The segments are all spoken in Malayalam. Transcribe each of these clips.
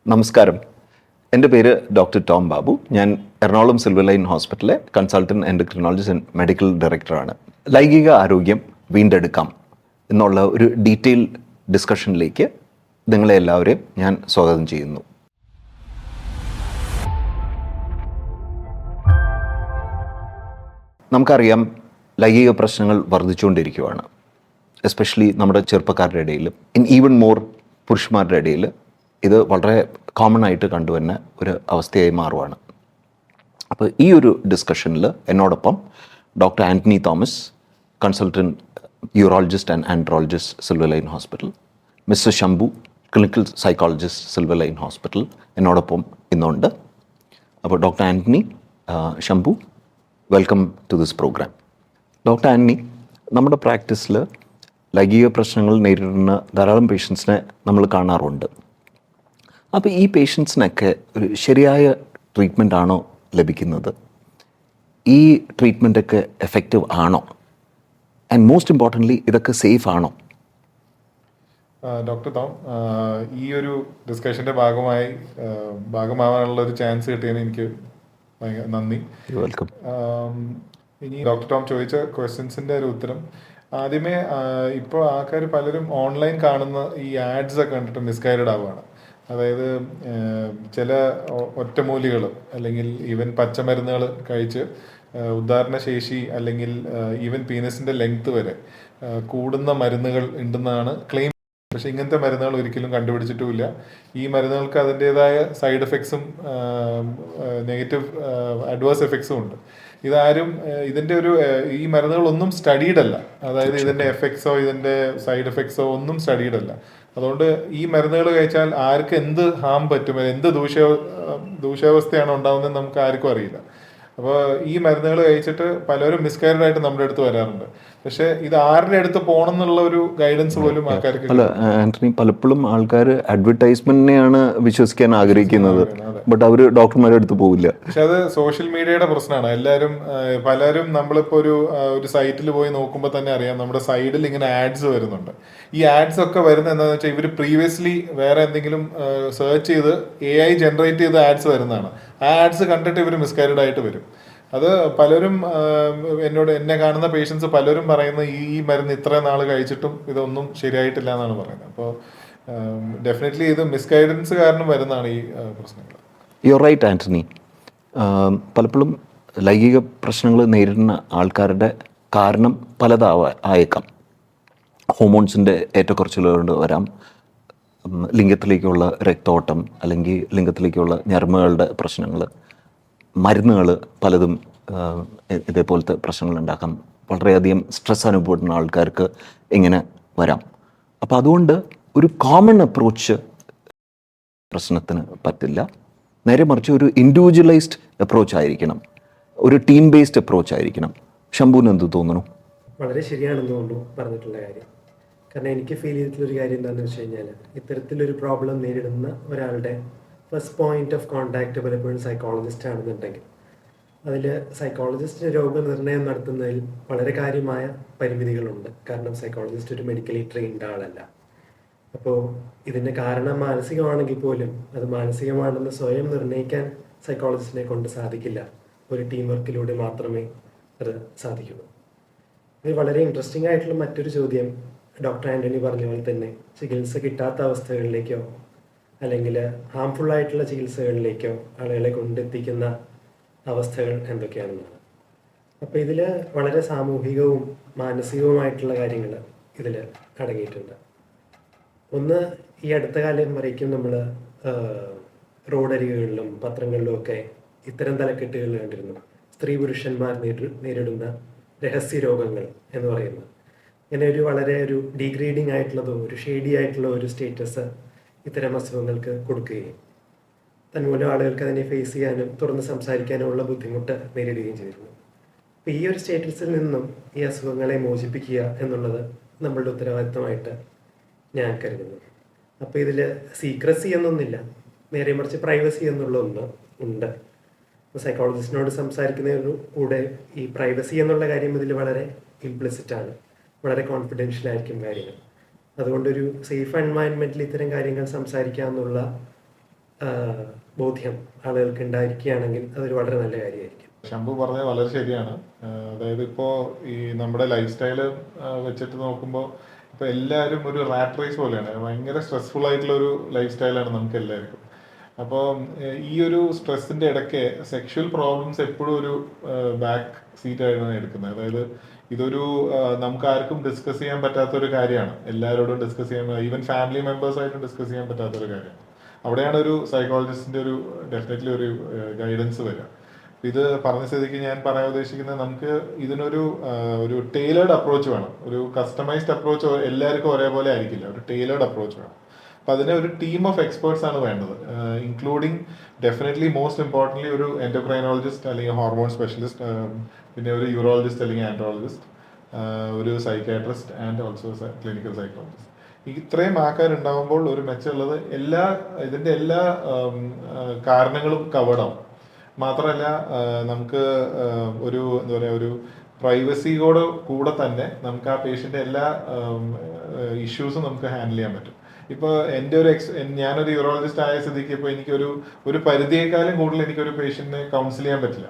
നമസ്കാരം. എൻ്റെ പേര് ഡോക്ടർ ടോം ബാബു. ഞാൻ എറണാകുളം സിൽവർ ലൈൻ ഹോസ്പിറ്റലിലെ കൺസൾട്ടൻറ്റ് എൻഡോക്രിനോളജിസ്റ്റ് ആൻഡ് മെഡിക്കൽ ഡയറക്ടറാണ്. ലൈംഗിക ആരോഗ്യം വീണ്ടെടുക്കാം എന്നുള്ള ഒരു ഡീറ്റെയിൽ ഡിസ്കഷനിലേക്ക് നിങ്ങളെ എല്ലാവരെയും ഞാൻ സ്വാഗതം ചെയ്യുന്നു. നമുക്കറിയാം, ലൈംഗിക പ്രശ്നങ്ങൾ വർദ്ധിച്ചുകൊണ്ടിരിക്കുകയാണ്. എസ്പെഷ്യലി നമ്മുടെ ചെറുപ്പക്കാരുടെ ഇടയിൽ, ഈവൻ മോർ പുരുഷന്മാരുടെ ഇടയിൽ ഇത് വളരെ കോമൺ ആയിട്ട് കണ്ടുവരുന്ന ഒരു അവസ്ഥയായി മാറുവാണ്. അപ്പോൾ ഈ ഒരു ഡിസ്കഷനിൽ എന്നോടൊപ്പം doctor Antony Thomas, consultant urologist and andrologist, silver line hospital, mister Shambhu, clinical psychologist, silver line hospital, എന്നോടൊപ്പം ഇന്നുണ്ട്. അപ്പോൾ doctor Antony, Shambhu, welcome to this program. Doctor Antony, നമ്മുടെ പ്രാക്ടീസിൽ ലൈംഗിക പ്രശ്നങ്ങൾ നേരിടുന്ന ധാരാളം പേഷ്യൻസിനെ നമ്മൾ കാണാറുണ്ട്. അപ്പോൾ ഈ പേഷ്യൻസിനൊക്കെ ഒരു ശരിയായ ട്രീറ്റ്മെൻ്റ് ആണോ ലഭിക്കുന്നത്? ഈ ട്രീറ്റ്മെൻറ്റൊക്കെ എഫക്റ്റീവ് ആണോ? ആൻഡ് മോസ്റ്റ് ഇമ്പോർട്ടൻ്റ്ലി, ഇതൊക്കെ സേഫ് ആണോ? ഡോക്ടർ തോം, ഈ ഒരു ഡിസ്കഷൻ്റെ ഭാഗമാവാനുള്ള ഒരു ചാൻസ് കിട്ടിയതിന് എനിക്ക് നന്ദി. വെൽക്കം. ഇനി ഡോക്ടർ ടോം ചോദിച്ച ക്വസ്റ്റ്യൻസിൻ്റെ ഒരു ഉത്തരം. ആദ്യമേ, ഇപ്പോൾ ആൾക്കാർ പലരും ഓൺലൈൻ കാണുന്ന ഈ ആഡ്സ് ഒക്കെ കണ്ടിട്ട് മിസ്ഗൈഡഡ് ആവുകയാണ്. അതായത് ചില ഒറ്റമൂലികൾ അല്ലെങ്കിൽ ഈവൻ പച്ചമരുന്നുകൾ കഴിച്ച് ഉദാഹരണശേഷി അല്ലെങ്കിൽ ഈവൻ പീനസിൻ്റെ ലെങ്ത് വരെ കൂടുന്ന മരുന്നുകൾ ഉണ്ടെന്നാണ് ക്ലെയിം. പക്ഷെ ഇങ്ങനത്തെ മരുന്നുകൾ ഒരിക്കലും കണ്ടുപിടിച്ചിട്ടുമില്ല. ഈ മരുന്നുകൾക്ക് അതിൻ്റെതായ സൈഡ് എഫക്ട്സും നെഗറ്റീവ് അഡ്വേഴ്സ് എഫക്ട്സും ഉണ്ട്. ഇതിൻ്റെ ഈ മരുന്നുകളൊന്നും സ്റ്റഡീഡ് അല്ല. അതായത് ഇതിൻ്റെ എഫക്ട്സോ ഇതിൻ്റെ സൈഡ് എഫക്ട്സോ ഒന്നും സ്റ്റഡീഡ് അല്ല. അതുകൊണ്ട് ഈ മരുന്നുകൾ കഴിച്ചാൽ ആർക്ക് എന്ത് ഹാം പറ്റും, എന്ത് ദൂഷ്യാവസ്ഥയാണ് ഉണ്ടാകുന്നത് നമുക്ക് ആർക്കും അറിയില്ല. അപ്പോൾ ഈ മരുന്നുകൾ കഴിച്ചിട്ട് പലരും മിസ്ഗൈഡഡ് ആയിട്ട് നമ്മുടെ അടുത്ത് വരാറുണ്ട്. പക്ഷെ ഇത് ആരുടെ അടുത്ത് പോകണം എന്നുള്ള ഒരു ഗൈഡൻസ് പോലും ആൾക്കാർക്ക്. അല്ല ആന്റണി, പലപ്പോഴും ആൾക്കാർ അഡ്വർടൈസ്മെന്റിനെയാണ് വിശ്വസിക്കാൻ ആഗ്രഹിക്കുന്നത്, ബട്ട് അവർ ഡോക്ടർമാരുടെ അടുത്ത് പോവില്ല. പക്ഷെ അത് സോഷ്യൽ മീഡിയയുടെ പ്രശ്നമാണ്. പലരും നമ്മളിപ്പോൾ ഒരു സൈറ്റിൽ പോയി നോക്കുമ്പോൾ തന്നെ അറിയാം, നമ്മുടെ സൈഡിൽ ഇങ്ങനെ ആഡ്സ് വരുന്നുണ്ട്. ഈ ആഡ്സ് ഒക്കെ വരുന്നത് എന്താണെന്ന് വെച്ചാൽ ഇവർ പ്രീവിയസ്ലി വേറെ എന്തെങ്കിലും സെർച്ച് ചെയ്ത് AI ജനറേറ്റ് ചെയ്ത ആഡ്സ് വരുന്നതാണ്. ആ ആഡ്സ് കണ്ടിട്ട് ഇവർ മിസ്ഗൈഡഡ് ആയിട്ട് വരും. അത് പലരും എന്നെ കാണുന്ന പേഷ്യൻസ് പലരും പറയുന്ന ഈ മരുന്ന് ഇത്രയും നാൾ കഴിച്ചിട്ടും ഇതൊന്നും ശരിയായിട്ടില്ല എന്നാണ് പറയുന്നത്. അപ്പോൾ ഡെഫിനറ്റ്ലി ഇത് മിസ്ഗൈഡൻസ് കാരണം വരുന്നതാണ് ഈ പ്രശ്നങ്ങൾ. You are right Antony. പലപ്പോഴും ലൈംഗിക പ്രശ്നങ്ങൾ നേരിടുന്ന ആൾക്കാരുടെ കാരണം പലതായേക്കാം. ഹോർമോൺസിൻ്റെ ഏറ്റക്കുറച്ചിലുകൊണ്ട് വരാം, ലിംഗത്തിലേക്കുള്ള രക്തോട്ടം അല്ലെങ്കിൽ ലിംഗത്തിലേക്കുള്ള ഞരമ്പുകളുടെ പ്രശ്നങ്ങൾ, മരുന്നുകൾ പലതും ഇതേപോലത്തെ പ്രശ്നങ്ങൾ ഉണ്ടാക്കാം. വളരെയധികം സ്ട്രെസ് അനുഭവപ്പെടുന്ന ആൾക്കാർക്ക് ഇങ്ങനെ വരാം. അപ്പോൾ അതുകൊണ്ട് ഒരു കോമൺ അപ്രോച്ച് പ്രശ്നത്തിന് പറ്റില്ല. നേരെ മറിച്ച് ഒരു ഇൻഡിവിജ്വലൈസ്ഡ് അപ്രോച്ച് ആയിരിക്കണം, ഒരു ടീം ബേസ്ഡ് അപ്രോച്ച് ആയിരിക്കണം. ശംഭുവിന് എന്ത് തോന്നുന്നു? വളരെ ശരിയാണെന്ന് തോന്നുന്നു പറഞ്ഞിട്ടുള്ള കാര്യം. കാരണം എനിക്ക് ഫീൽ ചെയ്തിട്ടുള്ളൊരു കാര്യം എന്താണെന്ന് വെച്ച് കഴിഞ്ഞാൽ, ഇത്തരത്തിലൊരു പ്രോബ്ലം നേരിടുന്ന ഒരാളുടെ ഫസ്റ്റ് പോയിന്റ് ഓഫ് കോണ്ടാക്ട് പലപ്പോഴും സൈക്കോളജിസ്റ്റ് ആണെന്നുണ്ടെങ്കിൽ അതിൽ സൈക്കോളജിസ്റ്റിന് രോഗനിർണയം നടത്തുന്നതിൽ വളരെ കാര്യമായ പരിമിതികളുണ്ട്. കാരണം സൈക്കോളജിസ്റ്റ് ഒരു മെഡിക്കലി ട്രെയിൻഡ് ആളല്ല. അപ്പോൾ ഇതിൻ്റെ കാരണം മാനസികമാണെങ്കിൽ പോലും അത് മാനസികമാണെന്ന് സ്വയം നിർണ്ണയിക്കാൻ സൈക്കോളജിസ്റ്റിനെ കൊണ്ട് സാധിക്കില്ല. ഒരു ടീം വർക്കിലൂടെ മാത്രമേ അത് സാധിക്കുള്ളൂ. ഇത് വളരെ ഇൻട്രസ്റ്റിംഗ് ആയിട്ടുള്ള മറ്റൊരു ചോദ്യം, ഡോക്ടർ ആൻ്റണി പറഞ്ഞ പോലെ തന്നെ ചികിത്സ കിട്ടാത്ത അവസ്ഥകളിലേക്കോ അല്ലെങ്കിൽ ഹാംഫുൾ ആയിട്ടുള്ള ചികിത്സകളിലേക്കോ ആളുകളെ കൊണ്ടെത്തിക്കുന്ന അവസ്ഥകൾ എന്തൊക്കെയാണെന്നാണ്. അപ്പോൾ ഇതിൽ വളരെ സാമൂഹികവും മാനസികവുമായിട്ടുള്ള കാര്യങ്ങൾ ഇതിൽ അടങ്ങിയിട്ടുണ്ട്. ഒന്ന്, ഈ അടുത്ത കാലം വരയ്ക്കും നമ്മൾ റോഡരികളിലും പത്രങ്ങളിലും ഒക്കെ ഇത്തരം തലക്കെട്ടുകൾ കണ്ടിരുന്നു. സ്ത്രീ പുരുഷന്മാർ നേരിടുന്ന രഹസ്യ രോഗങ്ങൾ എന്ന് പറയുന്നത്. ഇങ്ങനെ വളരെ ഡീഗ്രേഡിങ് ആയിട്ടുള്ളതോ ഒരു ഷെയ്ഡി ആയിട്ടുള്ള ഒരു സ്റ്റേറ്റസ് ഇത്തരം അസുഖങ്ങൾക്ക് കൊടുക്കുകയും തന്മൂലം ആളുകൾക്ക് അതിനെ ഫേസ് ചെയ്യാനും തുറന്ന് സംസാരിക്കാനും ഉള്ള ബുദ്ധിമുട്ട് നേരിടുകയും ചെയ്തിരുന്നു. അപ്പോൾ ഈ ഒരു സ്റ്റേറ്റസിൽ നിന്നും ഈ അസുഖങ്ങളെ മോചിപ്പിക്കുക എന്നുള്ളത് നമ്മളുടെ ഉത്തരവാദിത്തമായിട്ട് ഞാൻ കരുതുന്നു. അപ്പോൾ ഇതിൽ സീക്രസി എന്നൊന്നില്ല, നേരെ മറിച്ച് പ്രൈവസി എന്നുള്ള ഒന്ന് ഉണ്ട്. അപ്പോൾ സൈക്കോളജിസ്റ്റിനോട് സംസാരിക്കുന്നതിന് കൂടെ ഈ പ്രൈവസി എന്നുള്ള കാര്യം ഇതിൽ വളരെ ഇംപ്ലിസിറ്റാണ്, വളരെ കോൺഫിഡൻഷ്യൽ ആയിരിക്കും കാര്യങ്ങൾ. അതുകൊണ്ടൊരു സേഫ് എൻവയൺമെൻറ്റിൽ ഇത്തരം കാര്യങ്ങൾ സംസാരിക്കാമെന്നുള്ള ബോധ്യം ആളുകൾക്ക് ഉണ്ടായിരിക്കുകയാണെങ്കിൽ അതൊരു വളരെ നല്ല കാര്യമായിരിക്കും. ശംഭു പറഞ്ഞത് വളരെ ശരിയാണ്. അതായത് ഇപ്പോൾ ഈ നമ്മുടെ ലൈഫ് സ്റ്റൈല് വെച്ചിട്ട് നോക്കുമ്പോൾ ഇപ്പോൾ എല്ലാവരും ഒരു റാറ്റ് റേസ് പോലെയാണ്. ഭയങ്കര സ്ട്രെസ്ഫുൾ ആയിട്ടുള്ള ഒരു ലൈഫ് സ്റ്റൈലാണ് നമുക്ക് എല്ലാവർക്കും. അപ്പോൾ ഈ ഒരു സ്ട്രെസ്സിൻ്റെ ഇടയ്ക്ക് സെക്ഷൽ പ്രോബ്ലംസ് എപ്പോഴും ഒരു ബാക്ക് സീറ്റായിട്ടാണ് എടുക്കുന്നത്. അതായത് ഇതൊരു നമുക്ക് ആർക്കും ഡിസ്കസ് ചെയ്യാൻ പറ്റാത്തൊരു കാര്യമാണ്. എല്ലാവരോടും ഡിസ്കസ് ചെയ്യാൻ, ഈവൻ ഫാമിലി മെമ്പേഴ്സായിട്ടും ഡിസ്കസ് ചെയ്യാൻ പറ്റാത്തൊരു കാര്യമാണ്. അവിടെയാണ് ഒരു സൈക്കോളജിസ്റ്റിൻ്റെ ഒരു ഡെഫിനറ്റ്ലി ഒരു ഗൈഡൻസ് വരിക. ഇത് പറഞ്ഞ സ്ഥിതിക്ക് ഞാൻ പറയാൻ ഉദ്ദേശിക്കുന്നത്, നമുക്ക് ഇതിനൊരു ഒരു ടൈലേർഡ് അപ്രോച്ച് വേണം. ഒരു കസ്റ്റമൈസ്ഡ് അപ്രോച്ച് എല്ലാവർക്കും ഒരേപോലെ ആയിരിക്കില്ല. ഒരു ടൈലേർഡ് അപ്രോച്ച് വേണം. അപ്പം അതിന് ഒരു ടീം ഓഫ് എക്സ്പേർട്സ് ആണ് വേണ്ടത്, ഇൻക്ലൂഡിങ് ഡെഫിനറ്റ്ലി മോസ്റ്റ് ഇമ്പോർട്ടൻ്റ്ലി ഒരു എൻഡോക്രൈനോളജിസ്റ്റ് അല്ലെങ്കിൽ ഹോർമോൺ സ്പെഷ്യലിസ്റ്റ്, പിന്നെ ഒരു യൂറോളജിസ്റ്റ് അല്ലെങ്കിൽ ആൻഡ്രോളജിസ്റ്റ്, ഒരു psychiatrist and also clinical psychologist. ഇത്രയും ആൾക്കാരുണ്ടാകുമ്പോൾ ഒരു മെച്ചമുള്ളത് ഇതിൻ്റെ എല്ലാ കാരണങ്ങളും കവേർഡാവും. മാത്രമല്ല നമുക്ക് ഒരു എന്താ പറയുക, ഒരു പ്രൈവസിയോട് കൂടെ തന്നെ നമുക്ക് ആ പേഷ്യൻ്റെ എല്ലാ ഇഷ്യൂസും നമുക്ക് ഹാൻഡിൽ ചെയ്യാൻ പറ്റും. ഇപ്പോൾ എൻ്റെ ഒരു ഞാനൊരു യൂറോളജിസ്റ്റ് ആയ സ്ഥിതിക്ക് ഇപ്പോൾ ഒരു പരിധിയേക്കാളും കൂടുതൽ എനിക്കൊരു പേഷ്യൻറ്റിനെ കൗൺസിൽ ചെയ്യാൻ പറ്റില്ല.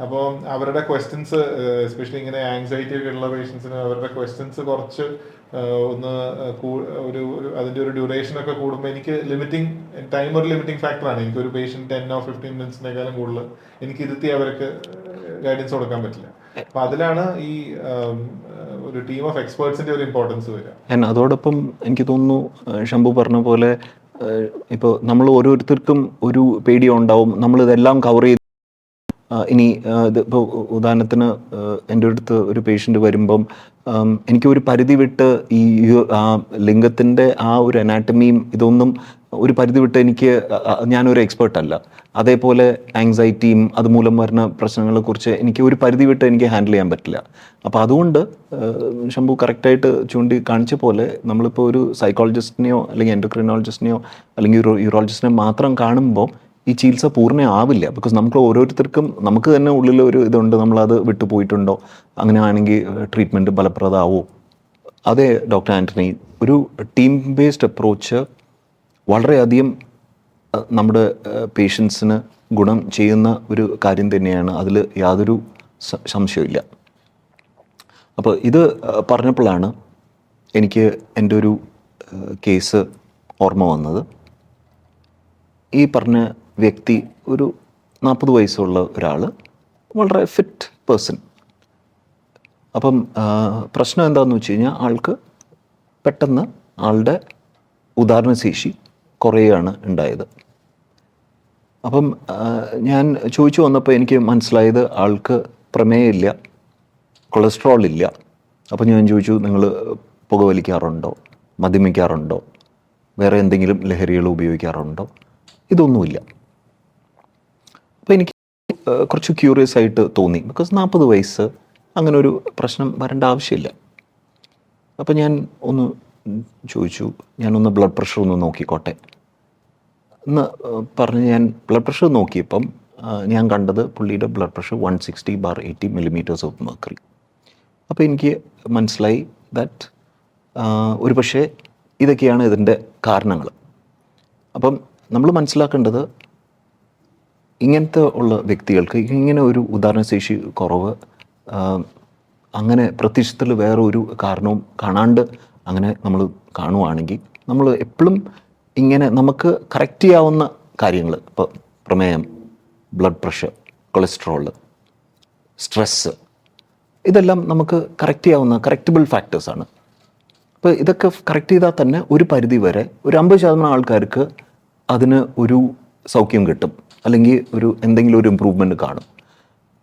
അപ്പോൾ അവരുടെ ക്വസ്റ്റ്യൻസ്, എസ്പെഷ്യലി ഇങ്ങനെ ആങ്സൈറ്റി ഒക്കെ ഉള്ള പേഷ്യൻസിന് അവരുടെ ക്വസ്റ്റ്യൻസ് കുറച്ച് ഒന്ന് ഒരു അതിൻ്റെ ഒരു ഡ്യൂറേഷനൊക്കെ കൂടുമ്പോൾ എനിക്ക് ടൈം ഒരു ലിമിറ്റിംഗ് ഫാക്ടറാണ്. എനിക്കൊരു പേഷ്യൻറ്റ് 10 or 15 മിനിറ്റ്സിനേക്കാളും കൂടുതൽ എനിക്ക് ഇരുത്തി അവർക്ക് ഗൈഡൻസ് കൊടുക്കാൻ പറ്റില്ല. അപ്പം അതിലാണ് ഈ ഒരു ടീം ഓഫ് എക്സ്പേർട്സിൻ്റെ ഒരു ഇമ്പോർട്ടൻസ് വരിക. അതോടൊപ്പം എനിക്ക് തോന്നുന്നു ശംഭു പറഞ്ഞ പോലെ ഇപ്പോൾ നമ്മൾ ഓരോരുത്തർക്കും ഒരു പേടി ഉണ്ടാവും. നമ്മളിതെല്ലാം കവർ ചെയ്ത് ഇനി ഇപ്പോൾ ഉദാഹരണത്തിന് എൻ്റെ അടുത്ത് ഒരു പേഷ്യൻ്റ് വരുമ്പം എനിക്കൊരു പരിധി വിട്ട് ഈ ലിംഗത്തിൻ്റെ ആ ഒരു അനാറ്റമിയും ഇതൊന്നും ഒരു പരിധി വിട്ട് ഞാനൊരു എക്സ്പേർട്ടല്ല. അതേപോലെ ആങ്സൈറ്റിയും അതുമൂലം വരുന്ന പ്രശ്നങ്ങളെക്കുറിച്ച് എനിക്ക് ഒരു പരിധി വിട്ട് എനിക്ക് ഹാൻഡിൽ ചെയ്യാൻ പറ്റില്ല. അപ്പോൾ അതുകൊണ്ട് ശംഭു കറക്റ്റായിട്ട് കാണിച്ച പോലെ നമ്മളിപ്പോൾ ഒരു സൈക്കോളജിസ്റ്റിനെയോ അല്ലെങ്കിൽ എൻഡോക്രിനോളജിസ്റ്റിനെയോ അല്ലെങ്കിൽ ഒരു യൂറോളജിസ്റ്റിനെ മാത്രം കാണുമ്പോൾ ഈ ചികിത്സ പൂർണ്ണമാവില്ല. ബിക്കോസ് നമുക്ക് ഓരോരുത്തർക്കും നമുക്ക് തന്നെ ഉള്ളിൽ ഒരു ഇതുണ്ട്, നമ്മളത് വിട്ടുപോയിട്ടുണ്ടോ, അങ്ങനെ ആണെങ്കിൽ ട്രീറ്റ്മെൻറ്റ് ഫലപ്രദമാവോ. അതെ ഡോക്ടർ ആൻ്റണി, ഒരു ടീം ബേസ്ഡ് അപ്രോച്ച് വളരെയധികം നമ്മുടെ പേഷ്യൻസിന് ഗുണം ചെയ്യുന്ന ഒരു കാര്യം തന്നെയാണ്. അതിൽ യാതൊരു സംശയമില്ല. അപ്പോൾ ഇത് പറഞ്ഞപ്പോഴാണ് എനിക്ക് എൻ്റെ ഒരു കേസ് ഓർമ്മ വന്നത്. ഈ പറഞ്ഞ വ്യക്തി ഒരു 40 വയസ്സുള്ള ഒരാൾ, വളരെ ഫിറ്റ് പേഴ്സൺ. അപ്പം പ്രശ്നം എന്താണെന്ന് വെച്ച് കഴിഞ്ഞാൽ ആൾക്ക് പെട്ടെന്ന് ആളുടെ ഉദാഹരണശേഷി കുറയുകയാണ് ഉണ്ടായത്. അപ്പം ഞാൻ ചോദിച്ചു വന്നപ്പോൾ എനിക്ക് മനസ്സിലായത് ആൾക്ക് പ്രമേയമില്ല, കൊളസ്ട്രോൾ ഇല്ല. അപ്പം ഞാൻ ചോദിച്ചു, നിങ്ങൾ പുകവലിക്കാറുണ്ടോ, മദ്യപിക്കാറുണ്ടോ, വേറെ എന്തെങ്കിലും ലഹരികൾ ഉപയോഗിക്കാറുണ്ടോ? ഇതൊന്നുമില്ല. അപ്പോൾ എനിക്ക് കുറച്ച് ക്യൂറിയസ് ആയിട്ട് തോന്നി. ബിക്കോസ് 40 വയസ്സ്, അങ്ങനെ ഒരു പ്രശ്നം വരേണ്ട ആവശ്യമില്ല. അപ്പോൾ ഞാൻ ഒന്ന് ചോദിച്ചു, ഞാനൊന്ന് ബ്ലഡ് പ്രഷർ ഒന്ന് നോക്കിക്കോട്ടെ എന്ന് പറഞ്ഞ് ഞാൻ ബ്ലഡ് പ്രഷർ നോക്കിയപ്പം ഞാൻ കണ്ടത് പുള്ളിയുടെ blood pressure 160/80 millimeters of mercury. അപ്പോൾ എനിക്ക് മനസ്സിലായി ദാറ്റ് ഒരു പക്ഷേ ഇതൊക്കെയാണ് ഇതിൻ്റെ കാരണങ്ങൾ. അപ്പം നമ്മൾ മനസ്സിലാക്കേണ്ടത്, ഇങ്ങനത്തെ ഉള്ള വ്യക്തികൾക്ക് ഇങ്ങനെ ഒരു ഉദാഹരണശേഷി കുറവ് അങ്ങനെ പ്രത്യക്ഷത്തിൽ വേറെ ഒരു കാരണവും കാണാണ്ട് അങ്ങനെ നമ്മൾ കാണുവാണെങ്കിൽ, നമ്മൾ എപ്പോഴും ഇങ്ങനെ നമുക്ക് കറക്റ്റ് ചെയ്യാവുന്ന കാര്യങ്ങൾ, ഇപ്പോൾ പ്രമേയം, ബ്ലഡ് പ്രഷർ, കൊളസ്ട്രോൾ, സ്ട്രെസ്സ്, ഇതെല്ലാം നമുക്ക് കറക്റ്റ് ചെയ്യാവുന്ന കറക്റ്റബിൾ ഫാക്ടേഴ്സാണ്. അപ്പോൾ ഇതൊക്കെ കറക്റ്റ് ചെയ്താൽ തന്നെ ഒരു പരിധി വരെ ഒരു 50% ആൾക്കാർക്ക് അതിന് ഒരു സൗഖ്യം കിട്ടും, അല്ലെങ്കിൽ എന്തെങ്കിലും ഒരു ഇമ്പ്രൂവ്മെൻറ്റ് കാണും.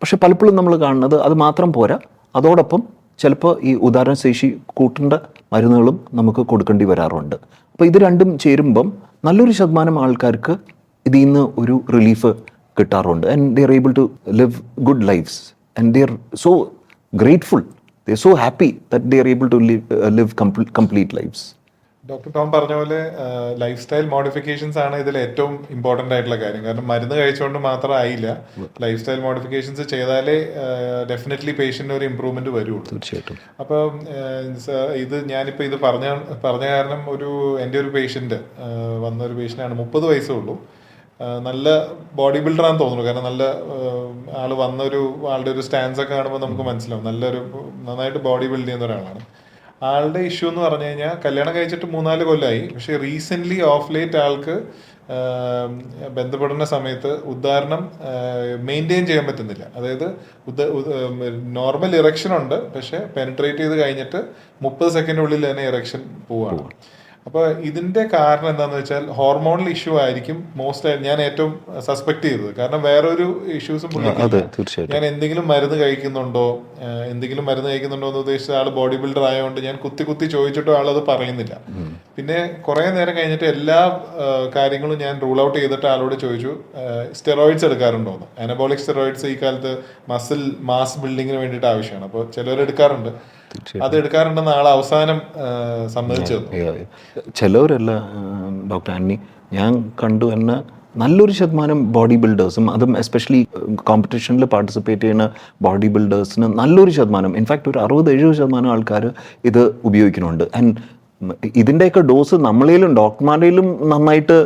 പക്ഷെ പലപ്പോഴും നമ്മൾ കാണുന്നത് അത് മാത്രം പോരാ, അതോടൊപ്പം ചിലപ്പോൾ ഈ ഉദാഹരണശേഷി കൂട്ടേണ്ട മരുന്നുകളും നമുക്ക് കൊടുക്കേണ്ടി വരാറുണ്ട്. അപ്പോൾ ഇത് രണ്ടും ചേരുമ്പം നല്ലൊരു ശതമാനം ആൾക്കാർക്ക് ഇതിൽ നിന്ന് ഒരു റിലീഫ് കിട്ടാറുണ്ട്. And they are able to live good lives and they are so grateful, they are so happy that they are able to live complete lives. Doctor Tom പറഞ്ഞ പോലെ ലൈഫ് സ്റ്റൈൽ മോഡിഫിക്കേഷൻസ് ആണ് ഇതിൽ ഏറ്റവും ഇമ്പോർട്ടൻ്റ് ആയിട്ടുള്ള കാര്യം. കാരണം മരുന്ന് കഴിച്ചുകൊണ്ട് മാത്രം ആയില്ല, ലൈഫ് സ്റ്റൈൽ മോഡിഫിക്കേഷൻസ് ചെയ്താലേ ഡെഫിനറ്റ്ലി പേഷ്യൻ്റിന് ഒരു ഇമ്പ്രൂവ്മെന്റ് വരുള്ളൂ. തീർച്ചയായിട്ടും. അപ്പം ഞാനിപ്പോൾ ഇത് പറഞ്ഞ കാരണം എൻ്റെ ഒരു പേഷ്യൻ്റ് വന്ന ഒരു പേഷ്യൻ്റാണ്, 30 വയസ്സേ ഉള്ളൂ. നല്ല ബോഡി ബിൽഡറാന്ന് തോന്നുന്നു. കാരണം നല്ല ആള് വന്നൊരു ആളുടെ ഒരു സ്റ്റാൻസ് ഒക്കെ കാണുമ്പോൾ നമുക്ക് മനസ്സിലാവും നന്നായിട്ട് ബോഡി ബിൽഡ് ചെയ്യുന്ന ഒരാളാണ്. ആളുടെ ഇഷ്യൂ എന്ന് പറഞ്ഞു കഴിഞ്ഞാൽ കല്യാണം കഴിച്ചിട്ട് 3-4 കൊല്ലമായി. പക്ഷെ റീസെന്റ് ഓഫ് ലേറ്റ് ആൾക്ക് ബന്ധപ്പെടുന്ന സമയത്ത് ഉദാഹരണം മെയിൻറ്റെയിൻ ചെയ്യാൻ പറ്റുന്നില്ല. അതായത് നോർമൽ ഇറക്ഷൻ ഉണ്ട്, പക്ഷെ പെനിട്രേറ്റ് ചെയ്ത് കഴിഞ്ഞിട്ട് 30 സെക്കൻഡിനുള്ളിൽ തന്നെ ഇറക്ഷൻ പോവാണ്. അപ്പോൾ ഇതിന്റെ കാരണം എന്താന്ന് വെച്ചാൽ ഹോർമോണൽ ഇഷ്യൂ ആയിരിക്കും ഞാൻ ഏറ്റവും സസ്പെക്ട് ചെയ്തത്. കാരണം വേറൊരു ഇഷ്യൂസും ഞാൻ എന്തെങ്കിലും മരുന്ന് കഴിക്കുന്നുണ്ടോ എന്ന് ഉദ്ദേശിച്ച ആൾ ബോഡി ബിൽഡർ ആയതുകൊണ്ട് ഞാൻ കുത്തി ചോദിച്ചിട്ടും ആളത് പറയുന്നില്ല. പിന്നെ കുറെ നേരം കഴിഞ്ഞിട്ട് എല്ലാ കാര്യങ്ങളും ഞാൻ റൂൾ ഔട്ട് ചെയ്തിട്ട് ആളോട് ചോദിച്ചു സ്റ്റെറോയിഡ്സ് എടുക്കാറുണ്ടോ എന്ന്. അനബോളിക് സ്റ്റെറോയിഡ്സ് ഈ കാലത്ത് മസിൽ മാസ് ബിൽഡിങ്ങിന് വേണ്ടിയിട്ട് ആവശ്യമാണ്. അപ്പോൾ ചിലർ എടുക്കാറുണ്ട്. അത് എടുക്കാറുണ്ടെന്ന് ആൾ അവസാനം സമ്മതിച്ചു. ചിലവരല്ല ഡോക്ടർ ആന്റണി, ഞാൻ കണ്ടു എന്നെ നല്ലൊരു ശതമാനം ബോഡി ബിൽഡേഴ്സും, അതും എസ്പെഷ്യലി കോമ്പറ്റീഷനിൽ പാർട്ടിസിപ്പേറ്റ് ചെയ്യുന്ന ബോഡി ബിൽഡേഴ്സിന് നല്ലൊരു ശതമാനം, ഇൻഫാക്ട് ഒരു 60-70% ആൾക്കാർ ഇത് ഉപയോഗിക്കുന്നുണ്ട്. ആൻഡ് ഇതിൻ്റെയൊക്കെ ഡോസ് നമ്മളേലും ഡോക്ടർമാരുടെയിലും നന്നായിട്ട്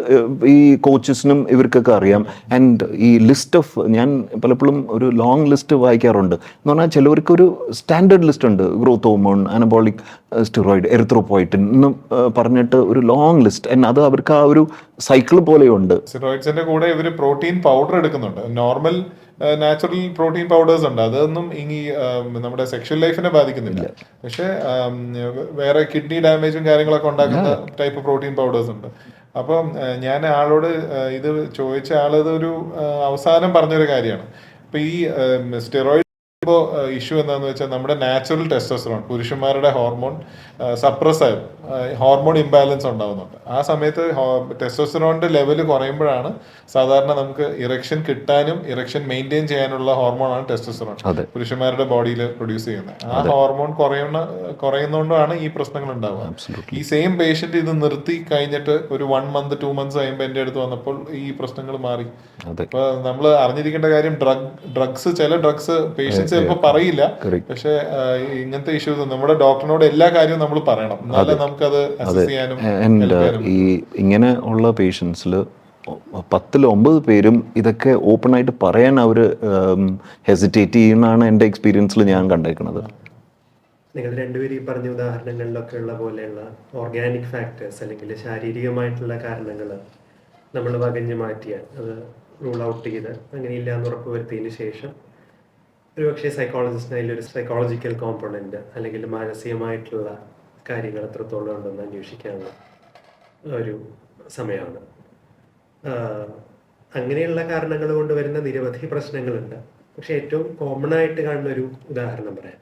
ഈ കോച്ചസിനും ഇവർക്കൊക്കെ അറിയാം. ആൻഡ് ഈ ലിസ്റ്റ് ഓഫ്, ഞാൻ പലപ്പോഴും ഒരു ലോങ് ലിസ്റ്റ് വായിക്കാറുണ്ട്. എന്ന് പറഞ്ഞാൽ ചിലവർക്കൊരു സ്റ്റാൻഡേർഡ് ലിസ്റ്റ് ഉണ്ട്, growth hormone, anabolic steroid, erythropoietin എന്ന് പറഞ്ഞിട്ട് ഒരു ലോങ് ലിസ്റ്റ്. ആൻഡ് അത് അവർക്ക് ആ ഒരു സൈക്കിൾ പോലെയുണ്ട്. സ്റ്റിറോയിഡ്സിന്റെ കൂടെ ഇവർ പ്രോട്ടീൻ പൗഡർ എടുക്കുന്നുണ്ട്. നോർമൽ നാച്ചുറൽ പ്രോട്ടീൻ പൗഡേഴ്സ് ഉണ്ട്. അതൊന്നും ഈ നമ്മുടെ സെക്ഷൽ ലൈഫിനെ ബാധിക്കുന്നില്ല. പക്ഷെ വേറെ കിഡ്നി ഡാമേജും കാര്യങ്ങളൊക്കെ ഉണ്ടാക്കുന്ന ടൈപ്പ് പ്രോട്ടീൻ പൗഡേഴ്സ് ഉണ്ട്. അപ്പം ഞാൻ ആളോട് ഇത് ചോദിച്ച ആളത് ഒരു അവസാനം പറഞ്ഞൊരു കാര്യമാണ്. ഇപ്പൊ ഈ സ്റ്റെറോയിഡ് ഇഷ്യൂ എന്താണെന്ന് വെച്ചാൽ നമ്മുടെ നാച്ചുറൽ ടെസ്റ്റോസ്റ്ററോൺ, പുരുഷന്മാരുടെ ഹോർമോൺ സപ്രസ് ആയി ഹോർമോൺ ഇംബാലൻസ് ഉണ്ടാകുന്നുണ്ട്. ആ സമയത്ത് ടെസ്റ്റോസ്റ്ററോണിന്റെ ലെവല് കുറയുമ്പോഴാണ് സാധാരണ നമുക്ക് ഇറക്ഷൻ കിട്ടാനും ഇറക്ഷൻ മെയിൻറ്റെയിൻ ചെയ്യാനുള്ള ഹോർമോണാണ് ടെസ്റ്റോസ്റ്ററോൺ പുരുഷന്മാരുടെ ബോഡിയിൽ പ്രൊഡ്യൂസ് ചെയ്യുന്നത്. ആ ഹോർമോൺ കുറയുന്നതുകൊണ്ടാണ് ഈ പ്രശ്നങ്ങൾ ഉണ്ടാവുക. ഈ സെയിം പേഷ്യന്റ് ഇത് നിർത്തി കഴിഞ്ഞിട്ട് ഒരു 1 month 2 months കഴിയുമ്പോൾ എന്റെ അടുത്ത് വന്നപ്പോൾ ഈ പ്രശ്നങ്ങൾ മാറി. അപ്പൊ നമ്മൾ അറിഞ്ഞിരിക്കേണ്ട കാര്യം ചില ഡ്രഗ്സ് പേഷ്യൻസ് ചിലപ്പോൾ പറയില്ല. പക്ഷെ ഇങ്ങനത്തെ ഇഷ്യൂസ് നമ്മുടെ ഡോക്ടറിനോട് എല്ലാ കാര്യവും നമ്മൾ പറയണം, എന്നാലേ നമുക്കത് അസസ് ചെയ്യാനും. ഈ ഇങ്ങനെ ഉള്ള പേഷ്യൻസിൽ 10-9 പേരും ഇതൊക്കെ ഓപ്പൺ ആയിട്ട് പറയാൻ അവർ ഹെസിറ്റേറ്റ് ചെയ്യുന്നതാണ് എൻ്റെ എക്സ്പീരിയൻസിൽ ഞാൻ കണ്ടേക്കുന്നത്. നിങ്ങൾ രണ്ടുപേരും ഈ പറഞ്ഞ ഉദാഹരണങ്ങളിലൊക്കെ ഉള്ള പോലെയുള്ള ഓർഗാനിക് ഫാക്ടേഴ്സ് അല്ലെങ്കിൽ ശാരീരികമായിട്ടുള്ള കാരണങ്ങൾ നമ്മൾ വകഞ്ഞു മാറ്റിയാൽ, അത് റൂൾ ഔട്ട് ചെയ്ത് അങ്ങനെയില്ല എന്ന് ഉറപ്പ് വരുത്തിയതിന് ശേഷം ഒരുപക്ഷെ സൈക്കോളജിസ്റ്റിന് അതിലൊരു സൈക്കോളജിക്കൽ കോമ്പണൻറ്റ് അല്ലെങ്കിൽ മാനസികമായിട്ടുള്ള കാര്യങ്ങൾ എത്രത്തോളം ഉണ്ടെന്ന് അന്വേഷിക്കാനുള്ള ഒരു സമയമാണ്. അങ്ങനെയുള്ള കാരണങ്ങൾ കൊണ്ട് വരുന്ന നിരവധി പ്രശ്നങ്ങളുണ്ട്. പക്ഷെ ഏറ്റവും കോമൺ ആയിട്ട് കാണുന്ന ഒരു ഉദാഹരണം പറയാം.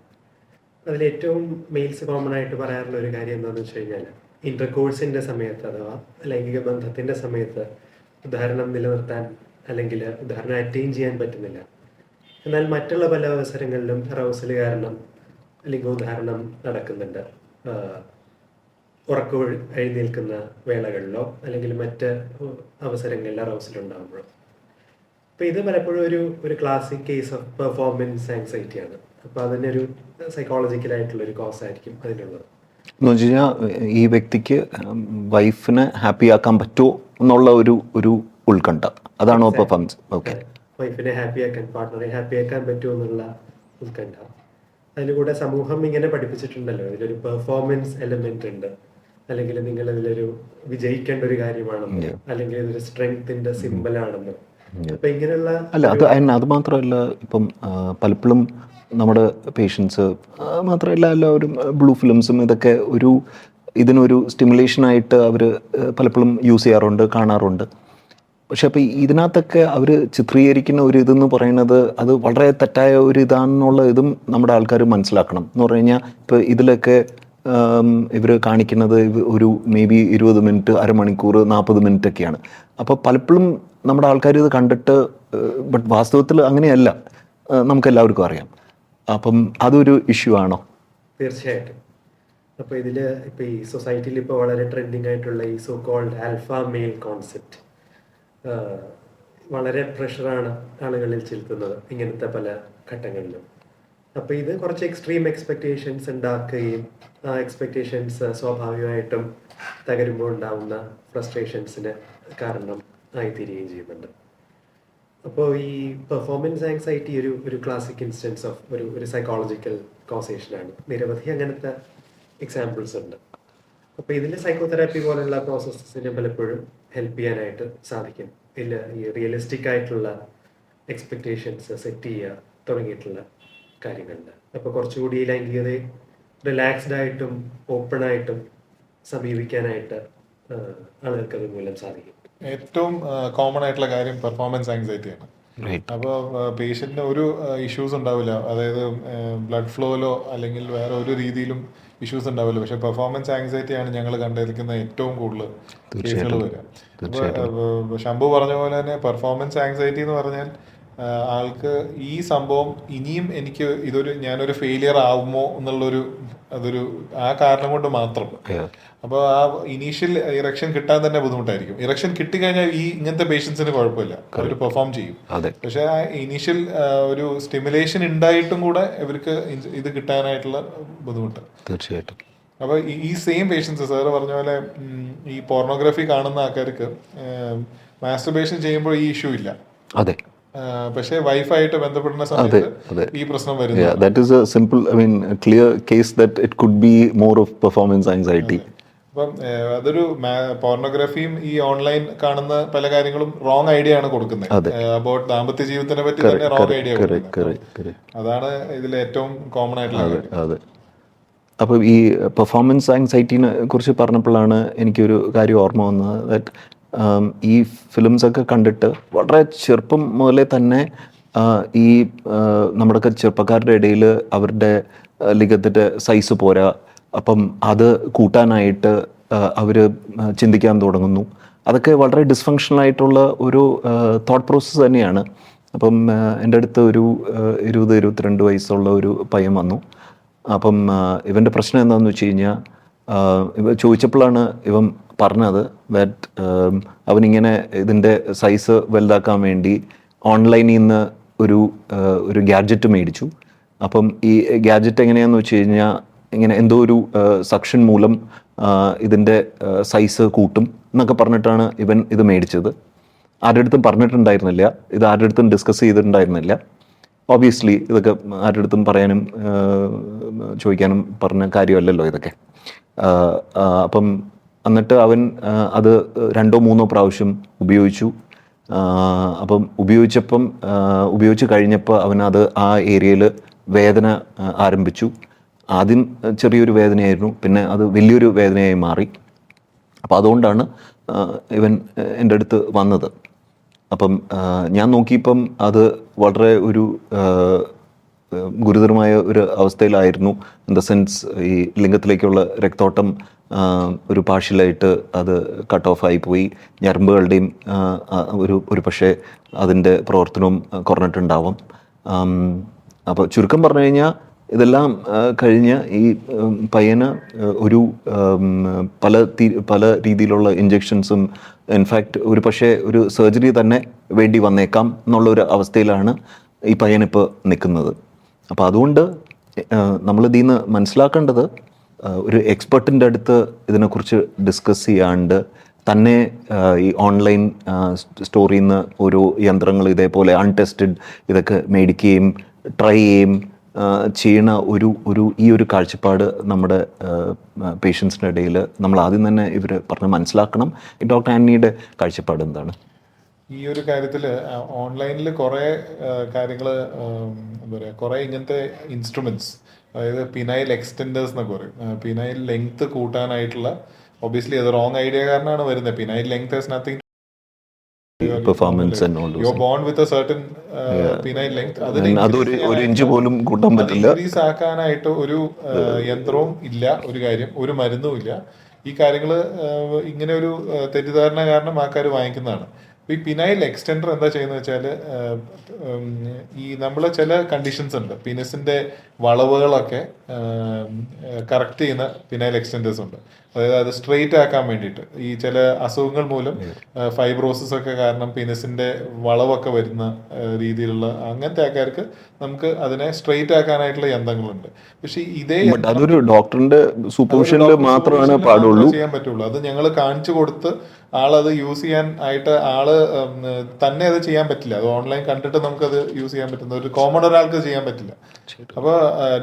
അതിലേറ്റവും മെയിൽസ് കോമൺ ആയിട്ട് പറയാറുള്ള ഒരു കാര്യം എന്താണെന്ന് വെച്ച് കഴിഞ്ഞാൽ, ഇന്റർകോഴ്സിന്റെ സമയത്ത് അഥവാ ലൈംഗിക ബന്ധത്തിന്റെ സമയത്ത് ഉദാഹരണം നിലനിർത്താൻ അല്ലെങ്കിൽ ഉദാഹരണം അറ്റൈൻ ചെയ്യാൻ പറ്റുന്നില്ല. എന്നാൽ മറ്റുള്ള പല അവസരങ്ങളിലും അറൗസൽ കാരണം ലിംഗോദാഹരണം നടക്കുന്നുണ്ട്. ഉറക്കം എഴുന്നേൽക്കുന്ന വേളകളിലോ അല്ലെങ്കിൽ മറ്റ് അവസരങ്ങളിൽ അറൗസലുണ്ടാകുമ്പോഴോ. അപ്പോൾ ഇത് പലപ്പോഴും ഒരു ക്ലാസിക് കേസ് ഓഫ് പെർഫോമൻസ് ആങ്സൈറ്റിയാണ്. അപ്പോൾ അതിനൊരു സൈക്കോളജിക്കലായിട്ടുള്ളൊരു കോസ് ആയിരിക്കും അതിനുള്ളത്. എന്ന് വെച്ച് കഴിഞ്ഞാൽ ഈ വ്യക്തിക്ക് വൈഫിനെ ഹാപ്പി ആക്കാൻ പറ്റുമോ എന്നുള്ള ഒരു ഉത്കണ്ഠ, അതാണോ പെർഫോമൻസ്? ഓക്കെ, വൈഫിനെ ഹാപ്പിയാക്കാൻ, പാർട്ട്ണറെ ഹാപ്പിയാക്കാൻ പറ്റുമോ എന്നുള്ള ഉത്കണ്ഠ. അതിലൂടെ സമൂഹം ഇങ്ങനെ പഠിപ്പിച്ചിട്ടുണ്ടല്ലോ, ഇതിലൊരു പെർഫോമൻസ് എലമെന്റ് ഉണ്ട്, അല്ലെങ്കിൽ നിങ്ങൾ ഇതിലൊരു വിജയിക്കേണ്ട ഒരു കാര്യമാണെന്ന്, അല്ലെങ്കിൽ ഇതൊരു സ്ട്രെങ്ത്തിന്റെ സിമ്പിൾ ആണെന്ന്. അപ്പൊ ഇങ്ങനെയുള്ള അത് മാത്രമല്ല, ഇപ്പം പലപ്പോഴും നമ്മുടെ പേഷ്യൻസ് മാത്രമല്ല എല്ലാവരും ബ്ലൂ ഫിലിംസും ഇതൊക്കെ ഇതിനൊരു സ്റ്റിമുലേഷനായിട്ട് അവർ പലപ്പോഴും യൂസ് ചെയ്യാറുണ്ട്, കാണാറുണ്ട്. പക്ഷെ അപ്പോൾ ഇതിനകത്തൊക്കെ അവർ ചിത്രീകരിക്കുന്ന ഒരു ഇതെന്ന് പറയുന്നത് അത് വളരെ തെറ്റായ ഒരു ഇതാണെന്നുള്ള ഇതും നമ്മുടെ ആൾക്കാർ മനസ്സിലാക്കണം. എന്ന് പറഞ്ഞു കഴിഞ്ഞാൽ ഇപ്പോൾ ഇതിലൊക്കെ ഇവർ കാണിക്കുന്നത് ഒരു മേ ബി 20 മിനിറ്റ്, അരമണിക്കൂർ, 40 മിനിറ്റ് ഒക്കെയാണ്. അപ്പോൾ പലപ്പോഴും നമ്മുടെ ആൾക്കാർ ഇത് കണ്ടിട്ട്, ബട്ട് വാസ്തവത്തിൽ അങ്ങനെയല്ല, നമുക്കെല്ലാവർക്കും അറിയാം. അപ്പം അതൊരു ഇഷ്യൂ ആണോ? തീർച്ചയായിട്ടും. അപ്പോൾ ഇതിൽ ഇപ്പോൾ ഈ സൊസൈറ്റിയിൽ ഇപ്പോൾ വളരെ ട്രെൻഡിങ് ആയിട്ടുള്ള ഈ so called alpha male concept വളരെ പ്രഷറാണ് ആളുകളിൽ ചെലുത്തുന്നത് ഇങ്ങനത്തെ പല ഘട്ടങ്ങളിലും. അപ്പോൾ ഇത് കുറച്ച് എക്സ്ട്രീം എക്സ്പെക്റ്റേഷൻസ് ഉണ്ടാക്കുകയും ആ എക്സ്പെക്റ്റേഷൻസ് സ്വാഭാവികമായിട്ടും തകരുമ്പോൾ ഉണ്ടാവുന്ന ഫ്രസ്ട്രേഷൻസിന് കാരണം ആയിത്തീരുകയും ചെയ്യുന്നുണ്ട്. അപ്പോൾ ഈ പെർഫോമൻസ് ആങ്സൈറ്റി ഒരു ക്ലാസിക് ഇൻസ്റ്റൻസ് ഓഫ് ഒരു സൈക്കോളജിക്കൽ കോസേഷനാണ്. നിരവധി അങ്ങനത്തെ എക്സാമ്പിൾസ് ഉണ്ട്. അപ്പോൾ ഇതിൽ സൈക്കോതെറാപ്പി പോലുള്ള പ്രോസസ്സസിനെ പലപ്പോഴും ഹെൽപ്പ് ചെയ്യാനായിട്ട് സാധിക്കും. ഇല്ല, ഈ റിയലിസ്റ്റിക് ആയിട്ടുള്ള എക്സ്പെക്റ്റേഷൻസ് സെറ്റ് ചെയ്യുക തുടങ്ങിയിട്ടുള്ള കാര്യങ്ങളുണ്ട്. അപ്പോൾ കുറച്ചുകൂടി ഈ ലൈംഗികതയെ റിലാക്സ്ഡ് ആയിട്ടും ഓപ്പൺ ആയിട്ടും സമീപിക്കാനായിട്ട് ആളുകൾക്ക് അത് മൂലം സാധിക്കും. ഏറ്റവും കോമൺ ആയിട്ടുള്ള കാര്യം പെർഫോമൻസ് ആങ്സൈറ്റിയാണ്. അപ്പോൾ പേഷ്യന്റിന് ഒരു ഇഷ്യൂസ് ഉണ്ടാവില്ല, അതായത് ബ്ലഡ് ഫ്ലോയിലോ അല്ലെങ്കിൽ വേറെ ഒരു രീതിയിലും ഇഷ്യൂസ് ഉണ്ടാവില്ല. പക്ഷെ പെർഫോമൻസ് ആങ്സൈറ്റിയാണ് ഞങ്ങൾ കണ്ടിരിക്കുന്ന ഏറ്റവും കൂടുതൽ കേസുകൾ വരിക. അപ്പോൾ ശംഭു പറഞ്ഞ പോലെ തന്നെ പെർഫോമൻസ് ആങ്സൈറ്റി എന്ന് പറഞ്ഞാൽ ആൾക്ക് ഈ സംഭവം ഇനിയും എനിക്ക് ഞാനൊരു ഫെയിലിയർ ആവുമോ എന്നുള്ളൊരു അതൊരു ആ കാരണം കൊണ്ട് മാത്രം. അപ്പോൾ ആ ഇനീഷ്യൽ ഇറക്ഷൻ കിട്ടാൻ തന്നെ ബുദ്ധിമുട്ടായിരിക്കും. ഇറക്ഷൻ കിട്ടിക്കഴിഞ്ഞാൽ ഇങ്ങനത്തെ പേഷ്യൻസിന് കുഴപ്പമില്ല, അവർ പെർഫോം ചെയ്യും. പക്ഷെ ആ ഇനീഷ്യൽ ഒരു സ്റ്റിമുലേഷൻ ഉണ്ടായിട്ടും കൂടെ ഇവർക്ക് ഇത് കിട്ടാനായിട്ടുള്ള ബുദ്ധിമുട്ട് തീർച്ചയായിട്ടും. അപ്പോൾ ഈ സെയിം പേഷ്യൻസ് സാറ് പറഞ്ഞ പോലെ ഈ പോർണോഗ്രാഫി കാണുന്ന ആൾക്കാർക്ക് മാസ്റ്റർബേഷൻ ചെയ്യുമ്പോൾ ഈ ഇഷ്യൂ ഇല്ല. അതെ. പക്ഷേ വൈഫായിട്ട് ബന്ധപ്പെടുന്ന സമയത്ത് ഈ പ്രശ്നം വരുന്നു. That is a simple, I mean, a clear case that it could be more of performance anxiety. അപ്പം അതൊരു പോർണോഗ്രാഫിയും ഈ ഓൺലൈൻ കാണുന്ന പല കാര്യങ്ങളും റോങ് ഐഡിയ ആണ് കൊടുക്കുന്നത്. അബൌട്ട് ദാമ്പത്യ ജീവിതത്തിനെ പറ്റി തന്നെ റോങ് ഐഡിയ കൊടുക്കുന്നത്. അതാണ് ഇതിൽ ഏറ്റവും കോമൺ ആയിട്ടുള്ള. അതെ. അപ്പോൾ ഈ പെർഫോമൻസ് ആങ്സൈറ്റിനെ കുറിച്ച് പറഞ്ഞപ്പോഴാണ് എനിക്കൊരു കാര്യം ഓർമ്മ വന്നത്. ദാറ്റ് ഈ ഫിലിംസൊക്കെ കണ്ടിട്ട് വളരെ ചെറുപ്പം മുതലേ തന്നെ ഈ നമ്മുടെയൊക്കെ ചെറുപ്പക്കാരുടെ ഇടയിൽ അവരുടെ ലിംഗത്തിൻ്റെ സൈസ് പോരാ, അപ്പം അത് കൂട്ടാനായിട്ട് അവർ ചിന്തിക്കാൻ തുടങ്ങുന്നു. അതൊക്കെ വളരെ ഡിസ്ഫങ്ഷണൽ ആയിട്ടുള്ള ഒരു തോട്ട് പ്രോസസ്സ് തന്നെയാണ്. അപ്പം എൻ്റെ അടുത്ത് ഒരു 20-22 വയസ്സുള്ള ഒരു പയ്യൻ വന്നു. അപ്പം ഇവൻ്റെ പ്രശ്നം എന്താണെന്ന് വെച്ച് കഴിഞ്ഞാൽ, ഇവ ചോദിച്ചപ്പോഴാണ് ഇവൻ പറഞ്ഞത് ദാറ്റ് അവനിങ്ങനെ ഇതിൻ്റെ സൈസ് വലുതാക്കാൻ വേണ്ടി ഓൺലൈനിൽ നിന്ന് ഒരു ഗാഡ്ജറ്റ് മേടിച്ചു. അപ്പം ഈ ഗാഡ്ജറ്റ് എങ്ങനെയാണെന്ന് വെച്ച് കഴിഞ്ഞാൽ, ഇങ്ങനെ എന്തോ ഒരു സക്ഷൻ മൂലം ഇതിൻ്റെ സൈസ് കൂട്ടും എന്നൊക്കെ പറഞ്ഞിട്ടാണ് ഇവൻ ഇത് മേടിച്ചത്. ആരുടെ അടുത്തും പറഞ്ഞിട്ടുണ്ടായിരുന്നില്ല, ഇത് ആരുടെ അടുത്തും ഡിസ്കസ് ചെയ്തിട്ടുണ്ടായിരുന്നില്ല. ഓബിയസ്ലി ഇതൊക്കെ ആരുടെ അടുത്തും പറയാനും ചോദിക്കാനും പറഞ്ഞ കാര്യമല്ലല്ലോ ഇതൊക്കെ. അപ്പം എന്നിട്ട് അവൻ അത് 2-3 പ്രാവശ്യം ഉപയോഗിച്ചു. അപ്പം ഉപയോഗിച്ച് കഴിഞ്ഞപ്പോൾ അവനത് ആ ഏരിയയിൽ വേദന ആരംഭിച്ചു. ആദ്യം ചെറിയൊരു വേദനയായിരുന്നു, പിന്നെ അത് വലിയൊരു വേദനയായി മാറി. അപ്പം അതുകൊണ്ടാണ് ഇവൻ എൻ്റെ അടുത്ത് വന്നത്. അപ്പം ഞാൻ നോക്കിയപ്പം അത് വളരെ ഒരു ഗുരുതരമായ ഒരു അവസ്ഥയിലായിരുന്നു. ഇൻ ദ സെൻസ് ഈ ലിംഗത്തിലേക്കുള്ള രക്തോട്ടം ഒരു പാർഷ്യലായിട്ട് അത് കട്ട് ഓഫ് ആയിപ്പോയി. ഞരമ്പുകളുടെയും ഒരു പക്ഷേ അതിൻ്റെ പ്രവർത്തനവും കുറഞ്ഞിട്ടുണ്ടാവും. അപ്പോൾ ചുരുക്കം പറഞ്ഞു കഴിഞ്ഞാൽ ഇതെല്ലാം കഴിഞ്ഞ് ഈ പയ്യന് ഒരു പല രീതിയിലുള്ള ഇഞ്ചെക്ഷൻസും, ഇൻഫാക്റ്റ് ഒരു പക്ഷേ ഒരു സർജറി തന്നെ വേണ്ടി വന്നേക്കാം എന്നുള്ളൊരു അവസ്ഥയിലാണ് ഈ പയ്യനിപ്പോൾ നിൽക്കുന്നത്. അപ്പോൾ അതുകൊണ്ട് നമ്മൾ ഇതിൽ നിന്ന് മനസ്സിലാക്കേണ്ടത്, ഒരു എക്സ്പെർട്ടിൻ്റെ അടുത്ത് ഇതിനെക്കുറിച്ച് ഡിസ്കസ് ചെയ്യാണ്ട് തന്നെ ഈ ഓൺലൈൻ സ്റ്റോറിൽ നിന്ന് ഓരോ യന്ത്രങ്ങൾ ഇതേപോലെ അൺടെസ്റ്റഡ് ഇതൊക്കെ മേടിക്കുകയും ട്രൈ ചെയ്യുകയും ചെയ്യണ ഈ ഒരു കാഴ്ചപ്പാട് നമ്മുടെ പേഷ്യൻസിൻ്റെ ഇടയിൽ നമ്മൾ ആദ്യം തന്നെ ഇവർ പറഞ്ഞ് മനസ്സിലാക്കണം. ഡോക്ടർ ആന്റണിയുടെ കാഴ്ചപ്പാട് എന്താണ് ഈ ഒരു കാര്യത്തിൽ? ഓൺലൈനിൽ കുറേ കാര്യങ്ങൾ, എന്താ പറയുക, കുറേ ഇങ്ങനത്തെ ഇൻസ്ട്രുമെൻറ്റ്സ്, അതായത് പിനൈൽ എക്സ്റ്റെൻഡേഴ്സ് എന്നൊക്കെ പറയും. പിനൈൽ ലെങ്ത് കൂട്ടാനായിട്ടുള്ള, ഒബിയസ്ലി അത് റോങ് ഐഡിയ കാരണമാണ് വരുന്നത്. Penile length has nothing performance and all you are bone with a certain penile length. ഒരു ഇഞ്ച് പോലും കൂട്ടാൻ പറ്റില്ല. ഇൻക്രീസ് ആക്കാനായിട്ട് ഒരു യന്ത്രവും ഇല്ല, ഒരു കാര്യം, ഒരു മരുന്നും ഇല്ല. ഈ കാര്യങ്ങൾ ഇങ്ങനെ ഒരു തെറ്റിദ്ധാരണ കാരണം ആൾക്കാർ വാങ്ങിക്കുന്നതാണ്. ഈ പിനൈൽ എക്സ്റ്റെൻഡർ എന്താ ചെയ്യുന്നത് വെച്ചാൽ, ഈ നമ്മൾ ചില കണ്ടീഷൻസ് ഉണ്ട്, പീനസിന്റെ വളവുകളൊക്കെ കറക്റ്റ് ചെയ്യുന്ന പിനൈൽ എക്സ്റ്റെൻഡേഴ്സ് ഉണ്ട്. അതായത് അത് സ്ട്രെയിറ്റ് ആക്കാൻ വേണ്ടിയിട്ട്, ഈ ചില അസുഖങ്ങൾ മൂലം ഫൈബ്രോസിസ് ഒക്കെ കാരണം പീനസിന്റെ വളവൊക്കെ വരുന്ന രീതിയിലുള്ള അങ്ങനത്തെ ആൾക്കാർക്ക് നമുക്ക് അതിനെ സ്ട്രെയിറ്റ് ആക്കാനായിട്ടുള്ള യന്ത്രങ്ങളുണ്ട്. പക്ഷെ അതൊരു ഡോക്ടറിന്റെ സൂപ്പർവിഷനിൽ മാത്രമാണ് പാടുള്ളൂ, ചെയ്യാൻ പറ്റുള്ളൂ. അത് ഞങ്ങൾ കാണിച്ചു കൊടുത്ത് ആളത് യൂസ് ചെയ്യാൻ ആയിട്ട് തന്നെ അത് ചെയ്യാൻ പറ്റില്ല. അത് ഓൺലൈൻ കണ്ടിട്ട് നമുക്കത് യൂസ് ചെയ്യാൻ പറ്റുന്ന ഒരു കോമൺ ഒരാൾക്ക് ചെയ്യാൻ പറ്റില്ല. അപ്പോൾ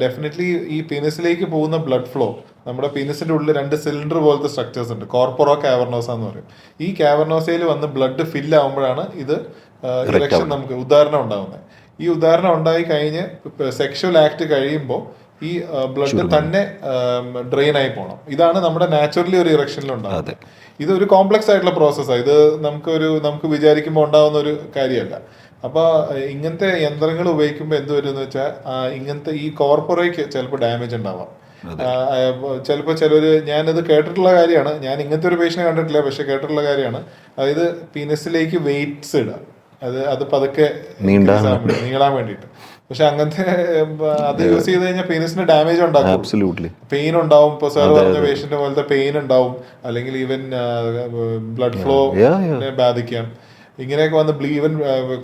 ഡെഫിനറ്റ്ലി ഈ പീനസിലേക്ക് പോകുന്ന ബ്ലഡ് ഫ്ലോ, നമ്മുടെ പീനസിന്റെ ഉള്ളിൽ 2 സിലിണ്ടർ പോലത്തെ സ്ട്രക്ചേഴ്സ് ഉണ്ട്, കോർപ്പറോ കാവർണോസ എന്ന് പറയും. ഈ കാവർണോസയിൽ വന്ന് ബ്ലഡ് ഫില്ല് ആകുമ്പോഴാണ് ഇത് ഇറക്ഷൻ നമുക്ക് ഉദാഹരണം ഉണ്ടാകുന്നത്. ഈ ഉദാഹരണം ഉണ്ടായി കഴിഞ്ഞ് സെക്ഷൽ ആക്ട് കഴിയുമ്പോൾ ഈ ബ്ലഡ് തന്നെ ഡ്രെയിൻ ആയി പോകണം. ഇതാണ് നമ്മുടെ നാച്ചുറലി ഒരു ഇറക്ഷനിൽ ഉണ്ടാകുന്നത്. ഇതൊരു കോംപ്ലക്സ് ആയിട്ടുള്ള പ്രോസസ്സാണ്. ഇത് നമുക്ക് വിചാരിക്കുമ്പോൾ ഉണ്ടാകുന്ന ഒരു കാര്യമല്ല. അപ്പൊ ഇങ്ങനത്തെ യന്ത്രങ്ങൾ ഉപയോഗിക്കുമ്പോൾ എന്ത് വരും എന്ന് വെച്ചാൽ ഇങ്ങനത്തെ ഈ കോർപ്പറേക്ക് ചിലപ്പോൾ ഡാമേജ് ഉണ്ടാവാം. ചിലപ്പോൾ ചിലര്, ഞാനത് കേട്ടിട്ടുള്ള കാര്യമാണ്, ഞാൻ ഇങ്ങനത്തെ ഒരു പേഷ്യനെ കണ്ടിട്ടില്ല, പക്ഷെ കേട്ടിട്ടുള്ള കാര്യമാണ്. അതായത് പീനസിലേക്ക് വെയിറ്റ്സ് ഇടുക, അത് പതുക്കെ നീളാൻ വേണ്ടിയിട്ട്. പക്ഷെ അങ്ങനത്തെ അത് യൂസ് ചെയ്ത് കഴിഞ്ഞാൽ പീനസിന് ഡാമേജ് ഉണ്ടാക്കും, പെയിൻ ഉണ്ടാവും. ഇപ്പൊ സാർ പറഞ്ഞ പേഷ്യന്റ് പോലത്തെ പെയിൻ ഉണ്ടാവും, അല്ലെങ്കിൽ ഈവൻ ബ്ലഡ് ഫ്ലോ ബാധിക്കാം. ഇങ്ങനെയൊക്കെ വന്ന് ഈവൻ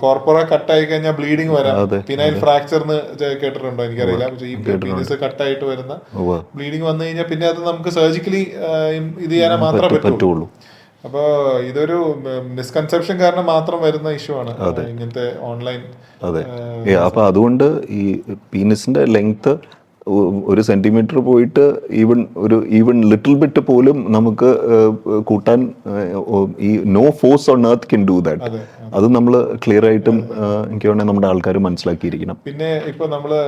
കോർപ്പറ കട്ടായി കഴിഞ്ഞാൽ ബ്ലീഡിങ് വരാം. പിനൈൽ ഫ്രാക്ചർന്ന് കേട്ടിട്ടുണ്ടോ എനിക്കറിയില്ല. ഈ പീനസ് കട്ടായിട്ട് വരുന്ന ബ്ലീഡിങ് വന്നു കഴിഞ്ഞാൽ പിന്നെ അത് നമുക്ക് സർജിക്കലി ഇത് ചെയ്യാനേ മാത്രമേ പറ്റുള്ളൂ. അപ്പൊ ഇതൊരു മിസ്കൺസെപ്ഷൻ കാരണം മാത്രം വരുന്ന ഇഷ്യൂ ആണ് ഇങ്ങനത്തെ ഓൺലൈൻ. അപ്പൊ അതുകൊണ്ട് ഈ പീനസിന്റെ ലെങ്ത് 1 സെന്റിമീറ്റർ പോയിട്ട് ഈവൻ ലിറ്റിൽ ബിറ്റ് പോലും നമുക്ക് കൂട്ടാൻ ഈ no force on earth can do that. അത് നമ്മൾ ക്ലിയർ ആയിട്ടും എനിക്ക് വേണമെങ്കിൽ നമ്മുടെ ആൾക്കാർ മനസ്സിലാക്കിയിരിക്കണം. പിന്നെ ഇപ്പൊ നമ്മള്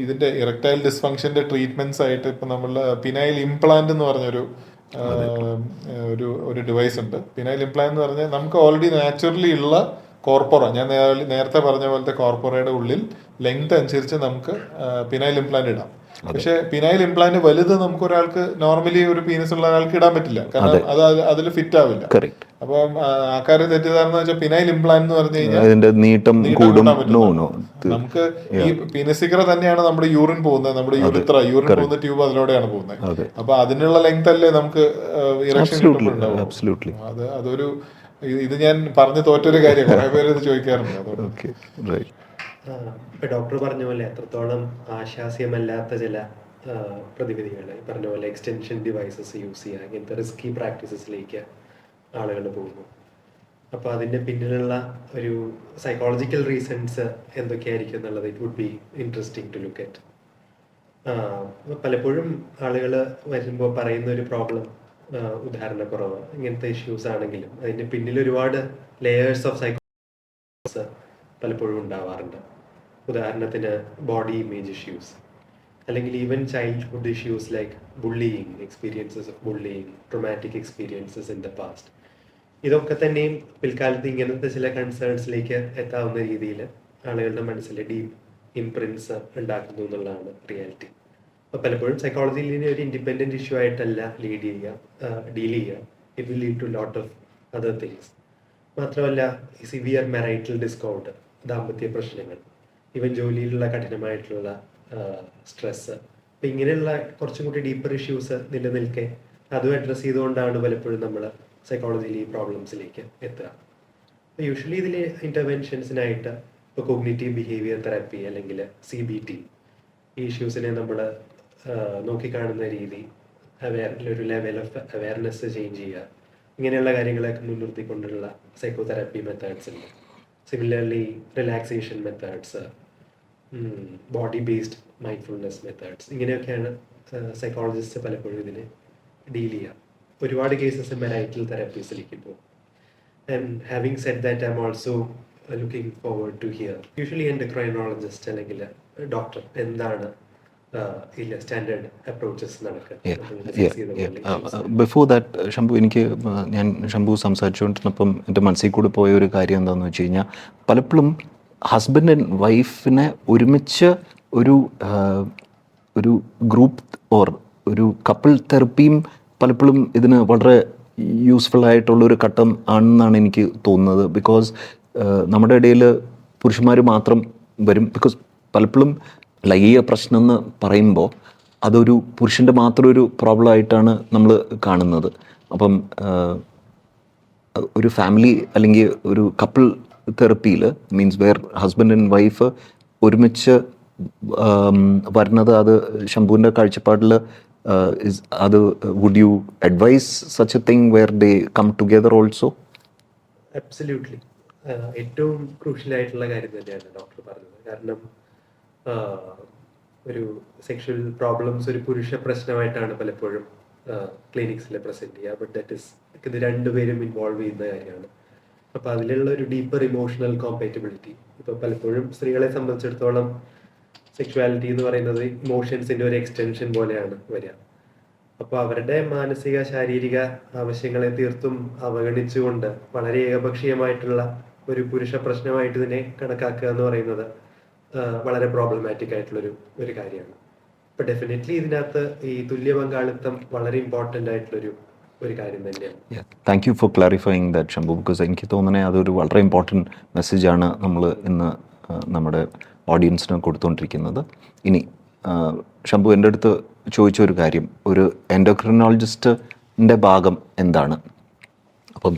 ഇതിന്റെ ഇറക്ടൈൽ ഡിസ്ഫങ്ഷന്റെ ട്രീറ്റ്മെന്റ്സ് ആയിട്ട് ഇപ്പൊ നമ്മള് പിനൈൽ ഇംപ്ലാന്റ് എന്ന് പറഞ്ഞൊരു ഒരു ഡിവൈസ് ഉണ്ട്. പിനൈൽ ഇംപ്ലാന്റ് എന്ന് പറഞ്ഞാൽ നമുക്ക് ഓൾറെഡി നാച്ചുറലി ഉള്ള കോർപ്പറ, ഞാൻ നേരത്തെ പറഞ്ഞ പോലത്തെ കോർപ്പറയുടെ ഉള്ളിൽ ലെങ്ത് അനുസരിച്ച് നമുക്ക് പിനൈൽ ഇംപ്ലാന്റ് ഇടാം. പക്ഷെ പിനൈൽ ഇംപ്ലാന്റ് വലുത് നമുക്ക് ഒരാൾക്ക് നോർമലി ഒരു പീനസ് ഉള്ള ഒരാൾക്ക് ഇടാൻ പറ്റില്ല, കാരണം അത് അതിൽ ഫിറ്റ് ആവില്ല. അപ്പം ആൾക്കാര് തെറ്റിദ്ധാരണ വെച്ചാൽ പിനൈൽ ഇംപ്ലാന്റ് എന്ന് പറഞ്ഞു കഴിഞ്ഞാൽ നീട്ടം കൂടും. നമുക്ക് ഈ പീനസിക്കറ തന്നെയാണ് നമ്മുടെ യൂറിൻ പോകുന്നത്, നമ്മുടെ യൂറിൻ പോകുന്ന ട്യൂബ് അതിലൂടെയാണ് പോകുന്നത്. അപ്പൊ അതിനുള്ള ലെങ്ത് അല്ലേ നമുക്ക് ഇറക്ഷൻ കിട്ടുന്നുണ്ടാവും. അതൊരു ഇത് ഞാൻ പറഞ്ഞു തോറ്റൊരു കാര്യം, കുറെ പേര് ഇത് ചോദിക്കാറുണ്ട്. ഇപ്പൊ ഡോക്ടർ പറഞ്ഞ പോലെ എത്രത്തോളം ആശാസ്യമല്ലാത്ത ചില പ്രതിവിധികൾ, പറഞ്ഞ പോലെ എക്സ്റ്റൻഷൻ ഡിവൈസസ് യൂസ് ചെയ്യുക, ഇങ്ങനത്തെ റിസ്കി പ്രാക്ടീസസിലേക്ക് ആളുകൾ പോകുന്നു. അപ്പോൾ അതിൻ്റെ പിന്നിലുള്ള ഒരു സൈക്കോളജിക്കൽ റീസൺസ് എന്തൊക്കെയായിരിക്കും എന്നുള്ളത് it would be interesting to look at. പലപ്പോഴും ആളുകൾ വരുമ്പോൾ പറയുന്ന ഒരു പ്രോബ്ലം ഉദാഹരണക്കുറവ്, ഇങ്ങനത്തെ ഇഷ്യൂസ് ആണെങ്കിലും അതിൻ്റെ പിന്നിൽ ഒരുപാട് ലെയേഴ്സ് ഓഫ് സൈക്കോളജി പലപ്പോഴും ഉണ്ടാവാറുണ്ട്. ഉദാഹരണത്തിന് ബോഡി ഇമേജ് ഇഷ്യൂസ്, അല്ലെങ്കിൽ even childhood issues like bullying, experiences of bullying, traumatic experiences in the past. ഇതൊക്കെ തന്നെയും പിൽക്കാലത്ത് ഇങ്ങനത്തെ ചില കൺസേൺസിലേക്ക് എത്താവുന്ന രീതിയിൽ ആളുകളുടെ മനസ്സിൽ ഡീപ്പ് ഇംപ്രിൻസ് ഉണ്ടാക്കുന്നു എന്നുള്ളതാണ് റിയാലിറ്റി. അപ്പോൾ പലപ്പോഴും സൈക്കോളജിയിൽ ഒരു ഇൻഡിപെൻഡൻറ്റ് ഇഷ്യൂ ആയിട്ടല്ല ഡീൽ ചെയ്യുക. It will lead to lot of other things. മാത്രമല്ല ഈ സിവിയർ മെറൈറ്റൽ ഡിസ്കോർഡ്, ദാമ്പത്യ പ്രശ്നങ്ങൾ, ഈവൻ ജോലിയിലുള്ള കഠിനമായിട്ടുള്ള സ്ട്രെസ്സ്, അപ്പം ഇങ്ങനെയുള്ള കുറച്ചും കൂടി ഡീപ്പർ ഇഷ്യൂസ് നിലനിൽക്കെ അതും അഡ്രസ്സ് ചെയ്തുകൊണ്ടാണ് പലപ്പോഴും നമ്മൾ സൈക്കോളജിയിൽ ഈ പ്രോബ്ലംസിലേക്ക് എത്തുക. യൂഷ്വലി ഇതിൽ ഇൻ്റർവെൻഷൻസിനായിട്ട് ഇപ്പോൾ കോഗ്നിറ്റീവ് ബിഹേവിയർ തെറാപ്പി അല്ലെങ്കിൽ CBT, ഈ ഇഷ്യൂസിനെ നമ്മൾ നോക്കിക്കാണുന്ന രീതി, ഒരു ലെവൽ ഓഫ് അവയർനെസ് ചേഞ്ച് ചെയ്യുക, ഇങ്ങനെയുള്ള കാര്യങ്ങളൊക്കെ മുൻനിർത്തിക്കൊണ്ടുള്ള സൈക്കോതെറാപ്പി മെത്തേഡ്സ് ഉണ്ട്. Similarly relaxation methods, body based mindfulness methods, ഇങ്ങനെയൊക്കെയാണ് സൈക്കോളജിസ്റ്റ് പലപ്പോഴും ഇതിനെ ഡീൽ ചെയ്യുക. ഒരുപാട് കേസസ് മെറൈറ്റൽ തെറാപ്പീസിലേക്ക് പോകും. And having said that I'm also looking forward to hear usually endocrinologist അല്ലെങ്കിൽ ഡോക്ടർ എന്താണ് സ്റ്റാൻഡേർഡ് അപ്രോച്ചസ് നടക്കുക. ബിഫോർ ദാറ്റ് ശംഭു, ഞാൻ ശംഭു സംസാരിച്ചുകൊണ്ടിരുന്നപ്പം എൻ്റെ മനസ്സിൽ കൂടി പോയ ഒരു കാര്യം എന്താണെന്ന് വെച്ച് കഴിഞ്ഞാൽ, പലപ്പോഴും ഹസ്ബൻഡ് ആൻഡ് വൈഫിനെ ഒരുമിച്ച് ഒരു ഗ്രൂപ്പ് ഓർ ഒരു കപ്പിൾ തെറപ്പിയും പലപ്പോഴും ഇതിന് വളരെ യൂസ്ഫുൾ ആയിട്ടുള്ളൊരു ഘട്ടം ആണെന്നാണ് എനിക്ക് തോന്നുന്നത്. ബിക്കോസ് നമ്മുടെ ഇടയിൽ പുരുഷന്മാർ മാത്രം വരും. ബിക്കോസ് പലപ്പോഴും ലൈംഗിക പ്രശ്നം എന്ന് പറയുമ്പോൾ അതൊരു പുരുഷൻ്റെ മാത്രം ഒരു പ്രോബ്ലം ആയിട്ടാണ് നമ്മൾ കാണുന്നത്. അപ്പം ഒരു ഫാമിലി അല്ലെങ്കിൽ ഒരു കപ്പിൾ തെറപ്പിയിൽ means where husband and wife ഒരുമിച്ച് വരുന്നത്, അത് ശംഭുവിൻ്റെ കാഴ്ചപ്പാടിൽ അത് would you advise such a thing where they come together also? Absolutely. ഏറ്റവും ക്രൂഷ്യൽ ആയിട്ടുള്ള കാര്യം തന്നെയാണ് ഡോക്ടർ പറഞ്ഞത്. കാരണം ഒരു സെക്ഷൽ പ്രോബ്ലംസ് ഒരു പുരുഷ പ്രശ്നമായിട്ടാണ് പലപ്പോഴും ക്ലിനിക്സിൽ പ്രസന്റ് ചെയ്യുക. ബട്ട് ദാറ്റ് ഇസ് ഇത് രണ്ടുപേരും ഇൻവോൾവ് ചെയ്യുന്ന കാര്യമാണ്. അപ്പോൾ അതിലുള്ള ഒരു ഡീപ്പർ ഇമോഷണൽ കോമ്പാറ്റബിലിറ്റി, ഇപ്പോൾ പലപ്പോഴും സ്ത്രീകളെ സംബന്ധിച്ചിടത്തോളം സെക്ഷുവാലിറ്റി എന്ന് പറയുന്നത് ഇമോഷൻസിന്റെ ഒരു എക്സ്റ്റൻഷൻ പോലെയാണ് വരിക. അപ്പോൾ അവരുടെ മാനസിക ശാരീരിക ആവശ്യങ്ങളെ തീർത്തും അവഗണിച്ചുകൊണ്ട് വളരെ ഏകപക്ഷീയമായിട്ടുള്ള ഒരു പുരുഷ പ്രശ്നമായിട്ട് ഇതിനെ കണക്കാക്കുക എന്ന് പറയുന്നത് വളരെ പ്രോബ്ലമാറ്റിക് ആയിട്ടുള്ളൊരു ഒരു കാര്യമാണ്. അപ്പോൾ ഡെഫിനറ്റ്ലി ഇതിനകത്ത് ഈ തുല്യ പങ്കാളിത്തം വളരെ ഇമ്പോർട്ടൻ്റ് ആയിട്ടുള്ളൊരു ഒരു കാര്യം തന്നെയാണ്. Thank you for clarifying that Shambhu. Because എനിക്ക് തോന്നുന്നത് അതൊരു വളരെ ഇമ്പോർട്ടൻറ്റ് മെസ്സേജാണ് നമ്മൾ ഇന്ന് നമ്മുടെ ഓഡിയൻസിന് കൊടുത്തുകൊണ്ടിരിക്കുന്നത്. ഇനി ശംഭു എൻ്റെ അടുത്ത് ചോദിച്ച ഒരു കാര്യം, ഒരു എൻഡോക്രിനോളജിസ്റ്റിൻ്റെ ഭാഗം എന്താണ്? അപ്പം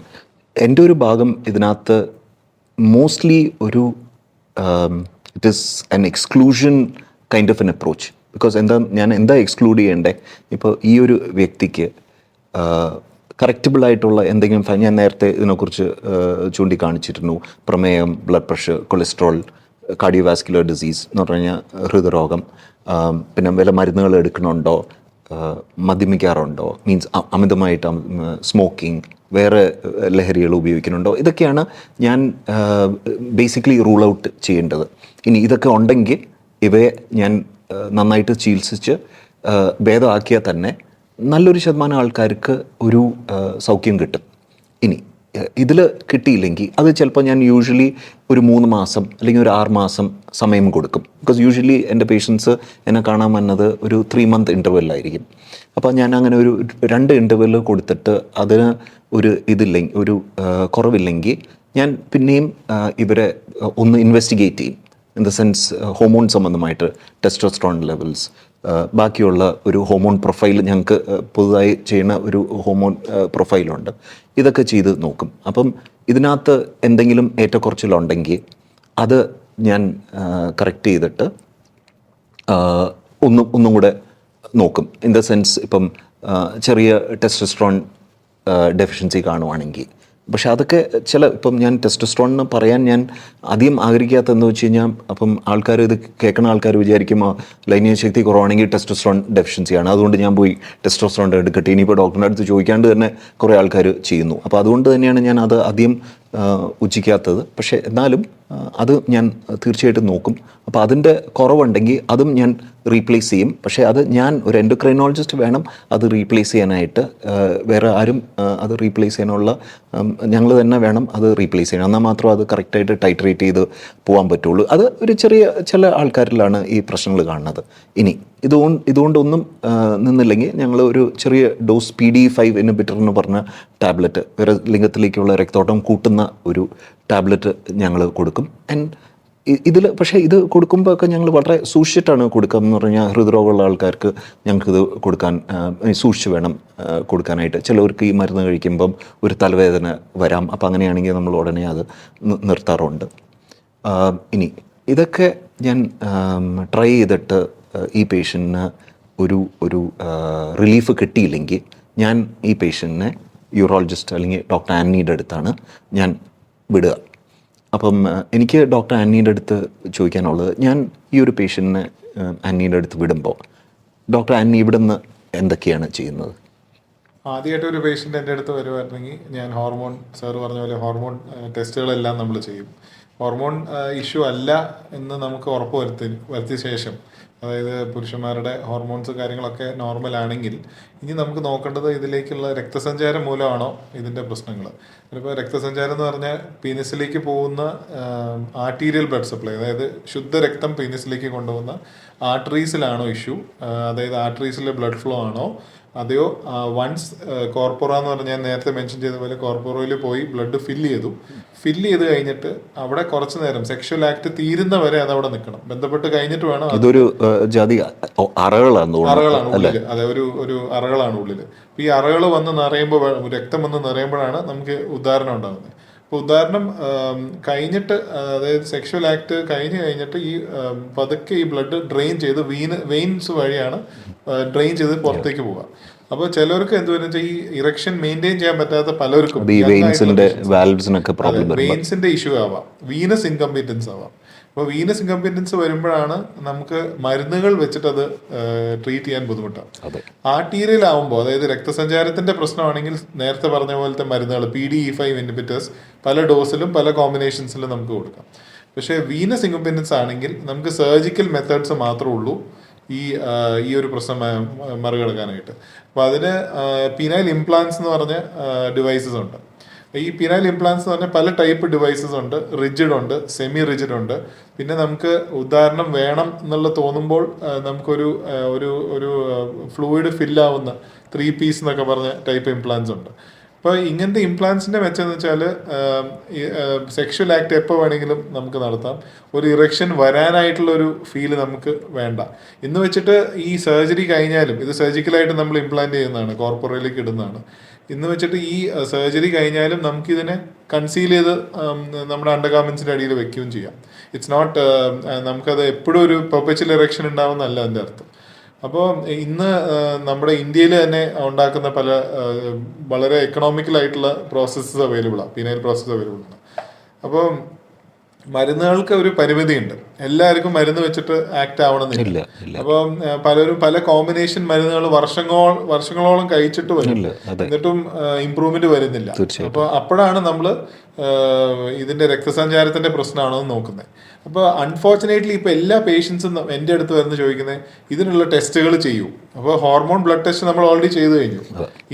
എൻ്റെ ഒരു ഭാഗം ഇതിനകത്ത് മോസ്റ്റ്ലി ഒരു it is an exclusion kind of N approach. Because ഞാൻ എന്താ എക്സ്ക്ലൂഡ് ചെയ്യേണ്ടേ? ഇപ്പോൾ ഈ ഒരു വ്യക്തിക്ക് കറക്റ്റബിളായിട്ടുള്ള എന്തെങ്കിലും ഞാൻ നേരത്തെ ഇതിനെക്കുറിച്ച് ചൂണ്ടിക്കാണിച്ചിരുന്നു. പ്രമേഹം, blood pressure, cholesterol, cardiovascular disease എന്ന് പറഞ്ഞു കഴിഞ്ഞാൽ ഹൃദയരോഗം, പിന്നെ വല്ല മരുന്നുകൾ എടുക്കണുണ്ടോ, മദ്യപിക്കാറുണ്ടോ, മീൻസ് അമിതമായിട്ട് സ്മോക്കിംഗ്, വേറെ ലഹരികൾ ഉപയോഗിക്കുന്നുണ്ടോ, ഇതൊക്കെയാണ് ഞാൻ ബേസിക്കലി റൂൾ ഔട്ട് ചെയ്യേണ്ടത്. ഇനി ഇതൊക്കെ ഉണ്ടെങ്കിൽ ഇവയെ ഞാൻ നന്നായിട്ട് ചികിത്സിച്ച് ഭേദമാക്കിയാൽ തന്നെ നല്ലൊരു ശതമാനം ആൾക്കാർക്ക് ഒരു സൗഖ്യം കിട്ടും. ഇനി ഇതിൽ കിട്ടിയില്ലെങ്കിൽ അത് ചിലപ്പോൾ ഞാൻ യൂഷ്വലി ഒരു 3 മാസം അല്ലെങ്കിൽ ഒരു 6 മാസം സമയം കൊടുക്കും. ബിക്കോസ് യൂഷ്വലി എൻ്റെ പേഷ്യൻസ് എന്നെ കാണാൻ വന്നത് ഒരു 3 മന്ത് ഇൻ്റർവെല്ലായിരിക്കും. അപ്പോൾ ഞാൻ അങ്ങനെ ഒരു 2 ഇൻ്റർവെൽ കൊടുത്തിട്ട് അതിന് ഒരു ഒരു കുറവില്ലെങ്കിൽ ഞാൻ പിന്നെയും ഇവരെ ഒന്ന് ഇൻവെസ്റ്റിഗേറ്റ് ചെയ്യും. ഇൻ ദ സെൻസ് ഹോർമോൺ സംബന്ധമായിട്ട് ടെസ്റ്റോസ്റ്ററോൺ ലെവൽസ്, ബാക്കിയുള്ള ഒരു ഹോർമോൺ പ്രൊഫൈൽ ഞങ്ങൾക്ക് പുതുതായി ചെയ്യുന്ന ഒരു ഹോർമോൺ പ്രൊഫൈലുണ്ട്. ഇതൊക്കെ ചെയ്ത് നോക്കും. അപ്പം ഇതിനകത്ത് എന്തെങ്കിലും ഏറ്റക്കുറച്ചിലുണ്ടെങ്കിൽ അത് ഞാൻ കറക്റ്റ് ചെയ്തിട്ട് ഒന്നും കൂടെ നോക്കും. ഇൻ ദ സെൻസ് ഇപ്പം ചെറിയ ടെസ്റ്റോസ്റ്ററോൺ ഡെഫിഷ്യൻസി കാണുവാണെങ്കിൽ, പക്ഷെ അതൊക്കെ ഇപ്പം ഞാൻ ടെസ്റ്റോസ്റ്ററോൺ എന്ന് പറയാൻ ഞാൻ അധികം ആഗ്രഹിക്കാത്തതെന്ന് വെച്ച് കഴിഞ്ഞാൽ അപ്പം ആൾക്കാർ ഇത് കേൾക്കുന്ന ആൾക്കാർ വിചാരിക്കുമ്പോൾ ലൈംഗിക ശക്തി കുറവാണെങ്കിൽ ടെസ്റ്റോസ്റ്ററോൺ ഡെഫിഷ്യൻസിയാണ്, അതുകൊണ്ട് ഞാൻ പോയി ടെസ്റ്റോസ്റ്ററോൺ എടുക്കട്ടെ, ഇനിയിപ്പോൾ ഡോക്ടറിൻ്റെ അടുത്ത് ചോദിക്കാണ്ട് തന്നെ കുറേ ആൾക്കാർ ചെയ്യുന്നു. അപ്പോൾ അതുകൊണ്ട് തന്നെയാണ് ഞാൻ അത് അധികം ഉച്ചിക്കാത്തത്. പക്ഷേ എന്നാലും അത് ഞാൻ തീർച്ചയായിട്ടും നോക്കും. അപ്പോൾ അതിൻ്റെ കുറവുണ്ടെങ്കിൽ അതും ഞാൻ റീപ്ലേസ് ചെയ്യും. പക്ഷേ അത് ഞാൻ ഒരു എൻഡോക്രൈനോളജിസ്റ്റ് വേണം അത് റീപ്ലേസ് ചെയ്യാനായിട്ട്. വേറെ ആരും അത് റീപ്ലേസ് ചെയ്യാനുള്ള ഞങ്ങൾ തന്നെ വേണം അത് റീപ്ലേസ് ചെയ്യണം. എന്നാൽ മാത്രം അത് കറക്റ്റായിട്ട് ടൈട്രേറ്റ് ചെയ്ത് പോകാൻ പറ്റുള്ളൂ. അത് ഒരു ചില ആൾക്കാരിലാണ് ഈ പ്രശ്നങ്ങൾ കാണുന്നത്. ഇനി ഇതുകൊണ്ടൊന്നും നിന്നില്ലെങ്കിൽ ഞങ്ങൾ ഒരു ചെറിയ ഡോസ് PDE5 ഇൻഹിബിറ്റർ എന്ന് പറഞ്ഞ ടാബ്ലറ്റ്, വേറെ ലിംഗത്തിലേക്കുള്ള രക്തോട്ടം കൂട്ടുന്ന ഒരു ടാബ്ലറ്റ് ഞങ്ങൾ കൊടുക്കും. പക്ഷേ ഇത് കൊടുക്കുമ്പോൾ ഒക്കെ ഞങ്ങൾ വളരെ സൂക്ഷിച്ചിട്ടാണ് കൊടുക്കുക. എന്ന് പറഞ്ഞാൽ ഹൃദ്രോഗമുള്ള ആൾക്കാർക്ക് ഞങ്ങൾക്കിത് കൊടുക്കാൻ സൂക്ഷിച്ച് വേണം കൊടുക്കാനായിട്ട്. ചിലവർക്ക് ഈ മരുന്ന് കഴിക്കുമ്പം ഒരു തലവേദന വരാം. അപ്പോൾ അങ്ങനെയാണെങ്കിൽ നമ്മൾ ഉടനെ അത് നിർത്താറുണ്ട്. ഇനി ഇതൊക്കെ ഞാൻ ട്രൈ ചെയ്തിട്ട് ഈ പേഷ്യൻറ്റിന് ഒരു റിലീഫ് കിട്ടിയില്ലെങ്കിൽ ഞാൻ ഈ പേഷ്യൻറ്റിനെ യൂറോളജിസ്റ്റ് അല്ലെങ്കിൽ ഡോക്ടർ ആന്നീയുടെ അടുത്താണ് ഞാൻ വിടുക. അപ്പം എനിക്ക് ഡോക്ടർ ആന്നീയുടെ അടുത്ത് ചോദിക്കാനുള്ളത്, ഞാൻ ഈ ഒരു പേഷ്യൻറ്റിനെ ആന്നീയുടെ അടുത്ത് വിടുമ്പോൾ ഡോക്ടർ ആന്നി ഇവിടെ നിന്ന് എന്തൊക്കെയാണ് ചെയ്യുന്നത്? ആദ്യമായിട്ട് ഒരു പേഷ്യൻ്റ് എൻ്റെ അടുത്ത് വരുവായിരുന്നെങ്കിൽ ഞാൻ ഹോർമോൺ, സാർ പറഞ്ഞ പോലെ ഹോർമോൺ ടെസ്റ്റുകളെല്ലാം നമ്മൾ ചെയ്യും. ഹോർമോൺ ഇഷ്യൂ അല്ല എന്ന് നമുക്ക് ഉറപ്പ് വരുത്തിയ ശേഷം, അതായത് പുരുഷന്മാരുടെ ഹോർമോൺസ് കാര്യങ്ങളൊക്കെ നോർമൽ ആണെങ്കിൽ ഇനി നമുക്ക് നോക്കേണ്ടത് ഇതിലേക്കുള്ള രക്തസഞ്ചാരം മൂലമാണോ ഇതിൻ്റെ പ്രശ്നങ്ങൾ. ചിലപ്പോൾ രക്തസഞ്ചാരം എന്ന് പറഞ്ഞാൽ പീനസിലേക്ക് പോകുന്ന ആർട്ടീരിയൽ ബ്ലഡ് സപ്ലൈ, അതായത് ശുദ്ധരക്തം പീനസിലേക്ക് കൊണ്ടുപോകുന്ന ആർട്ടറീസിലാണോ ഇഷ്യൂ, അതായത് ആർട്ടറീസിലെ ബ്ലഡ് ഫ്ലോ ആണോ, അതെയോ വൺസ് കോർപ്പോറ എന്ന് പറഞ്ഞാൽ ഞാൻ നേരത്തെ മെൻഷൻ ചെയ്ത പോലെ കോർപ്പോറയിൽ പോയി ബ്ലഡ് ഫില്ല് ചെയ്ത് കഴിഞ്ഞിട്ട് അവിടെ കുറച്ച് നേരം സെക്ഷൽ ആക്ട് തീരുന്ന വരെ അത് അവിടെ നിൽക്കണം, ബന്ധപ്പെട്ട് കഴിഞ്ഞിട്ട് വേണം. ഇതൊരു ജാതി അറകളാണ് ഉള്ളിൽ, അതെ, ഒരു അറകളാണ് ഉള്ളിൽ. ഈ അറകൾ വന്ന് നിറയുമ്പോൾ, രക്തം വന്ന് നിറയുമ്പോഴാണ് നമുക്ക് ഉദാഹരണം ഉണ്ടാകുന്നത്. ഇപ്പോൾ ഉദാഹരണം കഴിഞ്ഞിട്ട് അതായത് സെക്ഷൽ ആക്ട് കഴിഞ്ഞിട്ട് ഈ പതുക്കെ ഈ ബ്ലഡ് ഡ്രെയിൻ ചെയ്ത് വെയിൻസ് വഴിയാണ് ഡ്രെയിൻ ചെയ്ത് പുറത്തേക്ക് പോവുക. അപ്പോൾ ചിലർക്ക് എന്തുവെന്ന് വെച്ചാൽ ഈ ഇറക്ഷൻ മെയിൻറ്റെയിൻ ചെയ്യാൻ പറ്റാത്ത പലർക്കും ഈ വെയിൻസിന്റെ വാൽവ്സിനൊക്കെ പ്രോബ്ലം വരും. വെയിൻസിന്റെ ഇഷ്യൂ ആവാം, വീനസ് ഇൻകംപിറ്റൻസ് ആവാം. അപ്പോൾ വീനസ് ഇൻകംപിറ്റൻസ് വരുമ്പോഴാണ് നമുക്ക് മരുന്നുകൾ വെച്ചിട്ട് അത് ട്രീറ്റ് ചെയ്യാൻ ബുദ്ധിമുട്ടാണ്. ആർട്ടീരിയലാവുമ്പോൾ, അതായത് രക്തസഞ്ചാരത്തിന്റെ പ്രശ്നമാണെങ്കിൽ നേരത്തെ പറഞ്ഞ പോലത്തെ മരുന്നുകൾ PDE5 ഇൻഹിബിറ്റേഴ്സ് പല ഡോസിലും പല കോമ്പിനേഷൻസിലും നമുക്ക് കൊടുക്കാം. പക്ഷേ വീനസ് ഇൻകംപിറ്റൻസ് ആണെങ്കിൽ നമുക്ക് സർജിക്കൽ മെത്തേഡ്സ് മാത്രമേ ഉള്ളൂ ഈ ഒരു പ്രശ്നം മറികടക്കാനായിട്ട്. അപ്പോൾ അതിന് പീനൈൽ ഇംപ്ലാന്റ്സ് എന്ന് പറഞ്ഞ ഡിവൈസസ് ഉണ്ട്. ഈ പീനൈൽ ഇംപ്ലാന്റ്സ് എന്ന് പറഞ്ഞാൽ പല ടൈപ്പ് ഡിവൈസസ് ഉണ്ട്. റിജിഡ് ഉണ്ട്, സെമി റിജിഡ് ഉണ്ട്. പിന്നെ നമുക്ക് ഉദാഹരണം വേണം എന്നുള്ള തോന്നുമ്പോൾ നമുക്കൊരു ഒരു ഫ്ലൂയിഡ് ഫില്ലാവുന്ന 3 പീസ് എന്നൊക്കെ പറഞ്ഞ ടൈപ്പ് ഇംപ്ലാന്റ്സ് ഉണ്ട്. അപ്പോൾ ഇങ്ങനത്തെ ഇംപ്ലാന്റ്സിന്റെ മെച്ചം വെച്ചാൽ സെക്ഷൽ ആക്ട് എപ്പോൾ വേണമെങ്കിലും നമുക്ക് നടത്താം. ഒരു ഇറക്ഷൻ വരാനായിട്ടുള്ള ഒരു ഫീല് നമുക്ക് വേണ്ട. എന്ന് വെച്ചിട്ട് ഈ സർജറി കഴിഞ്ഞാലും, ഇത് സർജിക്കലായിട്ട് നമ്മൾ ഇംപ്ലാന്റ് ചെയ്യുന്നതാണ്, കോർപ്പറയിലേക്ക് ഇടുന്നതാണ്. ഇന്ന് വെച്ചിട്ട് ഈ സർജറി കഴിഞ്ഞാലും നമുക്കിതിനെ കൺസീൽ ചെയ്ത് നമ്മുടെ അണ്ടർഗാർമെന്റ്സിന്റെ അടിയിൽ വെക്കുകയും ചെയ്യാം. ഇറ്റ്സ് നോട്ട് നമുക്കത് എപ്പോഴും ഒരു പെർപെച്വൽ ഇറക്ഷൻ ഉണ്ടാവുന്നല്ല അതിൻ്റെ അർത്ഥം. അപ്പോൾ ഇന്ന് നമ്മുടെ ഇന്ത്യയിൽ തന്നെ ഉണ്ടാക്കുന്ന പല വളരെ എക്കണോമിക്കലായിട്ടുള്ള പ്രോസസ്സസ് അവൈലബിൾ ആണ്, പീനൈൽ പ്രോസസ്സ് അവൈലബിൾ ആണ്. അപ്പോൾ മരുന്നുകൾക്ക് ഒരു പരിമിതിയുണ്ട്. എല്ലാവർക്കും മരുന്ന് വെച്ചിട്ട് ആക്ട് ആവണമെന്നില്ല. അപ്പം പലരും പല കോമ്പിനേഷൻ മരുന്നുകൾ വർഷങ്ങളോളം കഴിച്ചിട്ട് വരും, എന്നിട്ടും ഇമ്പ്രൂവ്മെന്റ് വരുന്നില്ല. അപ്പോൾ അപ്പോഴാണ് നമ്മൾ ഇതിന്റെ രക്തസഞ്ചാരത്തിന്റെ പ്രശ്നമാണോ എന്ന് നോക്കുന്നത്. അപ്പോൾ അൺഫോർച്ചുനേറ്റ്ലി ഇപ്പോൾ എല്ലാ പേഷ്യൻസും എൻ്റെ അടുത്ത് വരുന്ന ചോദിക്കുന്നത് ഇതിനുള്ള ടെസ്റ്റുകൾ ചെയ്യൂ. അപ്പോൾ ഹോർമോൺ ബ്ലഡ് ടെസ്റ്റ് നമ്മൾ ഓൾറെഡി ചെയ്തു കഴിഞ്ഞു.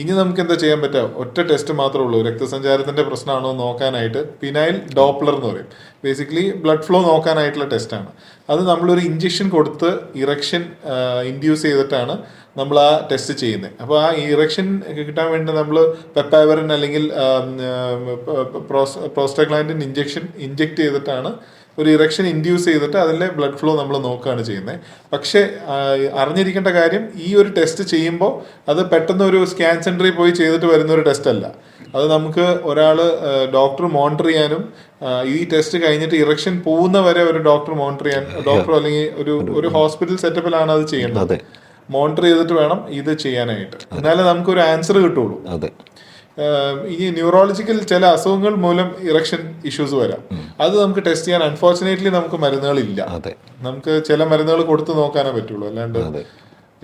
ഇനി നമുക്ക് എന്താ ചെയ്യാൻ പറ്റുക? ഒറ്റ ടെസ്റ്റ് മാത്രമേ ഉള്ളൂ രക്തസഞ്ചാരത്തിന്റെ പ്രശ്നമാണോ നോക്കാനായിട്ട്. പീനൈൽ ഡോപ്ലർ എന്ന് പറയും. ബേസിക്കലി ബ്ലഡ് ഫ്ലോ നോക്കാനായിട്ടുള്ള ടെസ്റ്റാണ്. അത് നമ്മളൊരു ഇഞ്ചക്ഷൻ കൊടുത്ത് ഇറക്ഷൻ ഇൻഡ്യൂസ് ചെയ്തിട്ടാണ് നമ്മൾ ആ ടെസ്റ്റ് ചെയ്യുന്നത്. അപ്പോൾ ആ ഇറക്ഷൻ കിട്ടാൻ വേണ്ടി നമ്മൾ പെപ്പാവറിൻ അല്ലെങ്കിൽ പ്രോസ്റ്റാഗ്ലാൻഡിൻ ഇഞ്ചെക്ട് ചെയ്തിട്ടാണ് ഒരു ഇറക്ഷൻ ഇൻഡ്യൂസ് ചെയ്തിട്ട് അതിലെ ബ്ലഡ് ഫ്ലോ നമ്മൾ നോക്കുകയാണ് ചെയ്യുന്നത്. പക്ഷേ അറിഞ്ഞിരിക്കേണ്ട കാര്യം, ഈ ഒരു ടെസ്റ്റ് ചെയ്യുമ്പോൾ അത് പെട്ടെന്ന് ഒരു സ്കാൻ സെന്ററിൽ പോയി ചെയ്തിട്ട് വരുന്ന ഒരു ടെസ്റ്റ് അല്ല. അത് നമുക്ക് ഡോക്ടർ മോണിറ്റർ ചെയ്യാനും ഈ ടെസ്റ്റ് കഴിഞ്ഞിട്ട് ഇറക്ഷൻ പോകുന്ന വരെ ഒരു ഡോക്ടർ മോണിറ്റർ ചെയ്യാൻ, ഡോക്ടർ അല്ലെങ്കിൽ ഒരു ഹോസ്പിറ്റൽ സെറ്റപ്പിലാണ് അത് ചെയ്യേണ്ടത്. മോണിറ്റർ ചെയ്തിട്ട് വേണം ഇത് ചെയ്യാനായിട്ട്. എന്നാലേ നമുക്കൊരു ആൻസർ കിട്ടുള്ളൂ. ഈ ന്യൂറോളജിക്കൽ ചില അസുഖങ്ങൾ മൂലം ഇറക്ഷൻ ഇഷ്യൂസ് വരാം. അത് നമുക്ക് ടെസ്റ്റ് ചെയ്യാൻ അൺഫോർച്ചുനേറ്റ്ലി നമുക്ക് മരുന്നുകളില്ല. നമുക്ക് ചില മരുന്നുകൾ കൊടുത്ത് നോക്കാനേ പറ്റുള്ളൂ, അല്ലാണ്ട്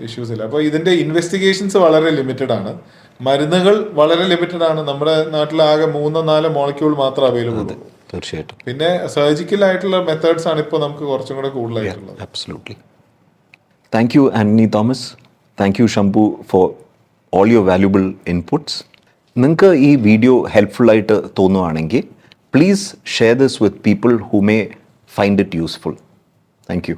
ഇഷ്യൂസ് ഇല്ല. അപ്പോൾ ഇതിന്റെ ഇൻവെസ്റ്റിഗേഷൻസ് വളരെ ലിമിറ്റഡ് ആണ്, മരുന്നുകൾ വളരെ ലിമിറ്റഡ് ആണ്. നമ്മുടെ നാട്ടിൽ ആകെ 3-4 മോളിക്യൂൾ മാത്രം അവൈലബിൾ ആണ്. തീർച്ചയായിട്ടും. പിന്നെ സർജിക്കൽ ആയിട്ടുള്ള മെത്തേഡ്സ് ആണ് ഇപ്പോൾ നമുക്ക് കുറച്ചും കൂടെ കൂടുതലായിട്ടുള്ളത്. Absolutely. Thank you, Anthony Thomas. Thank you, Shambhu, for all your valuable inputs. നിങ്ങൾക്ക് ഈ വീഡിയോ ഹെൽപ്ഫുൾ ആയിട്ട് തോന്നുവാണെങ്കിൽ please share this with people who may find it useful. Thank U.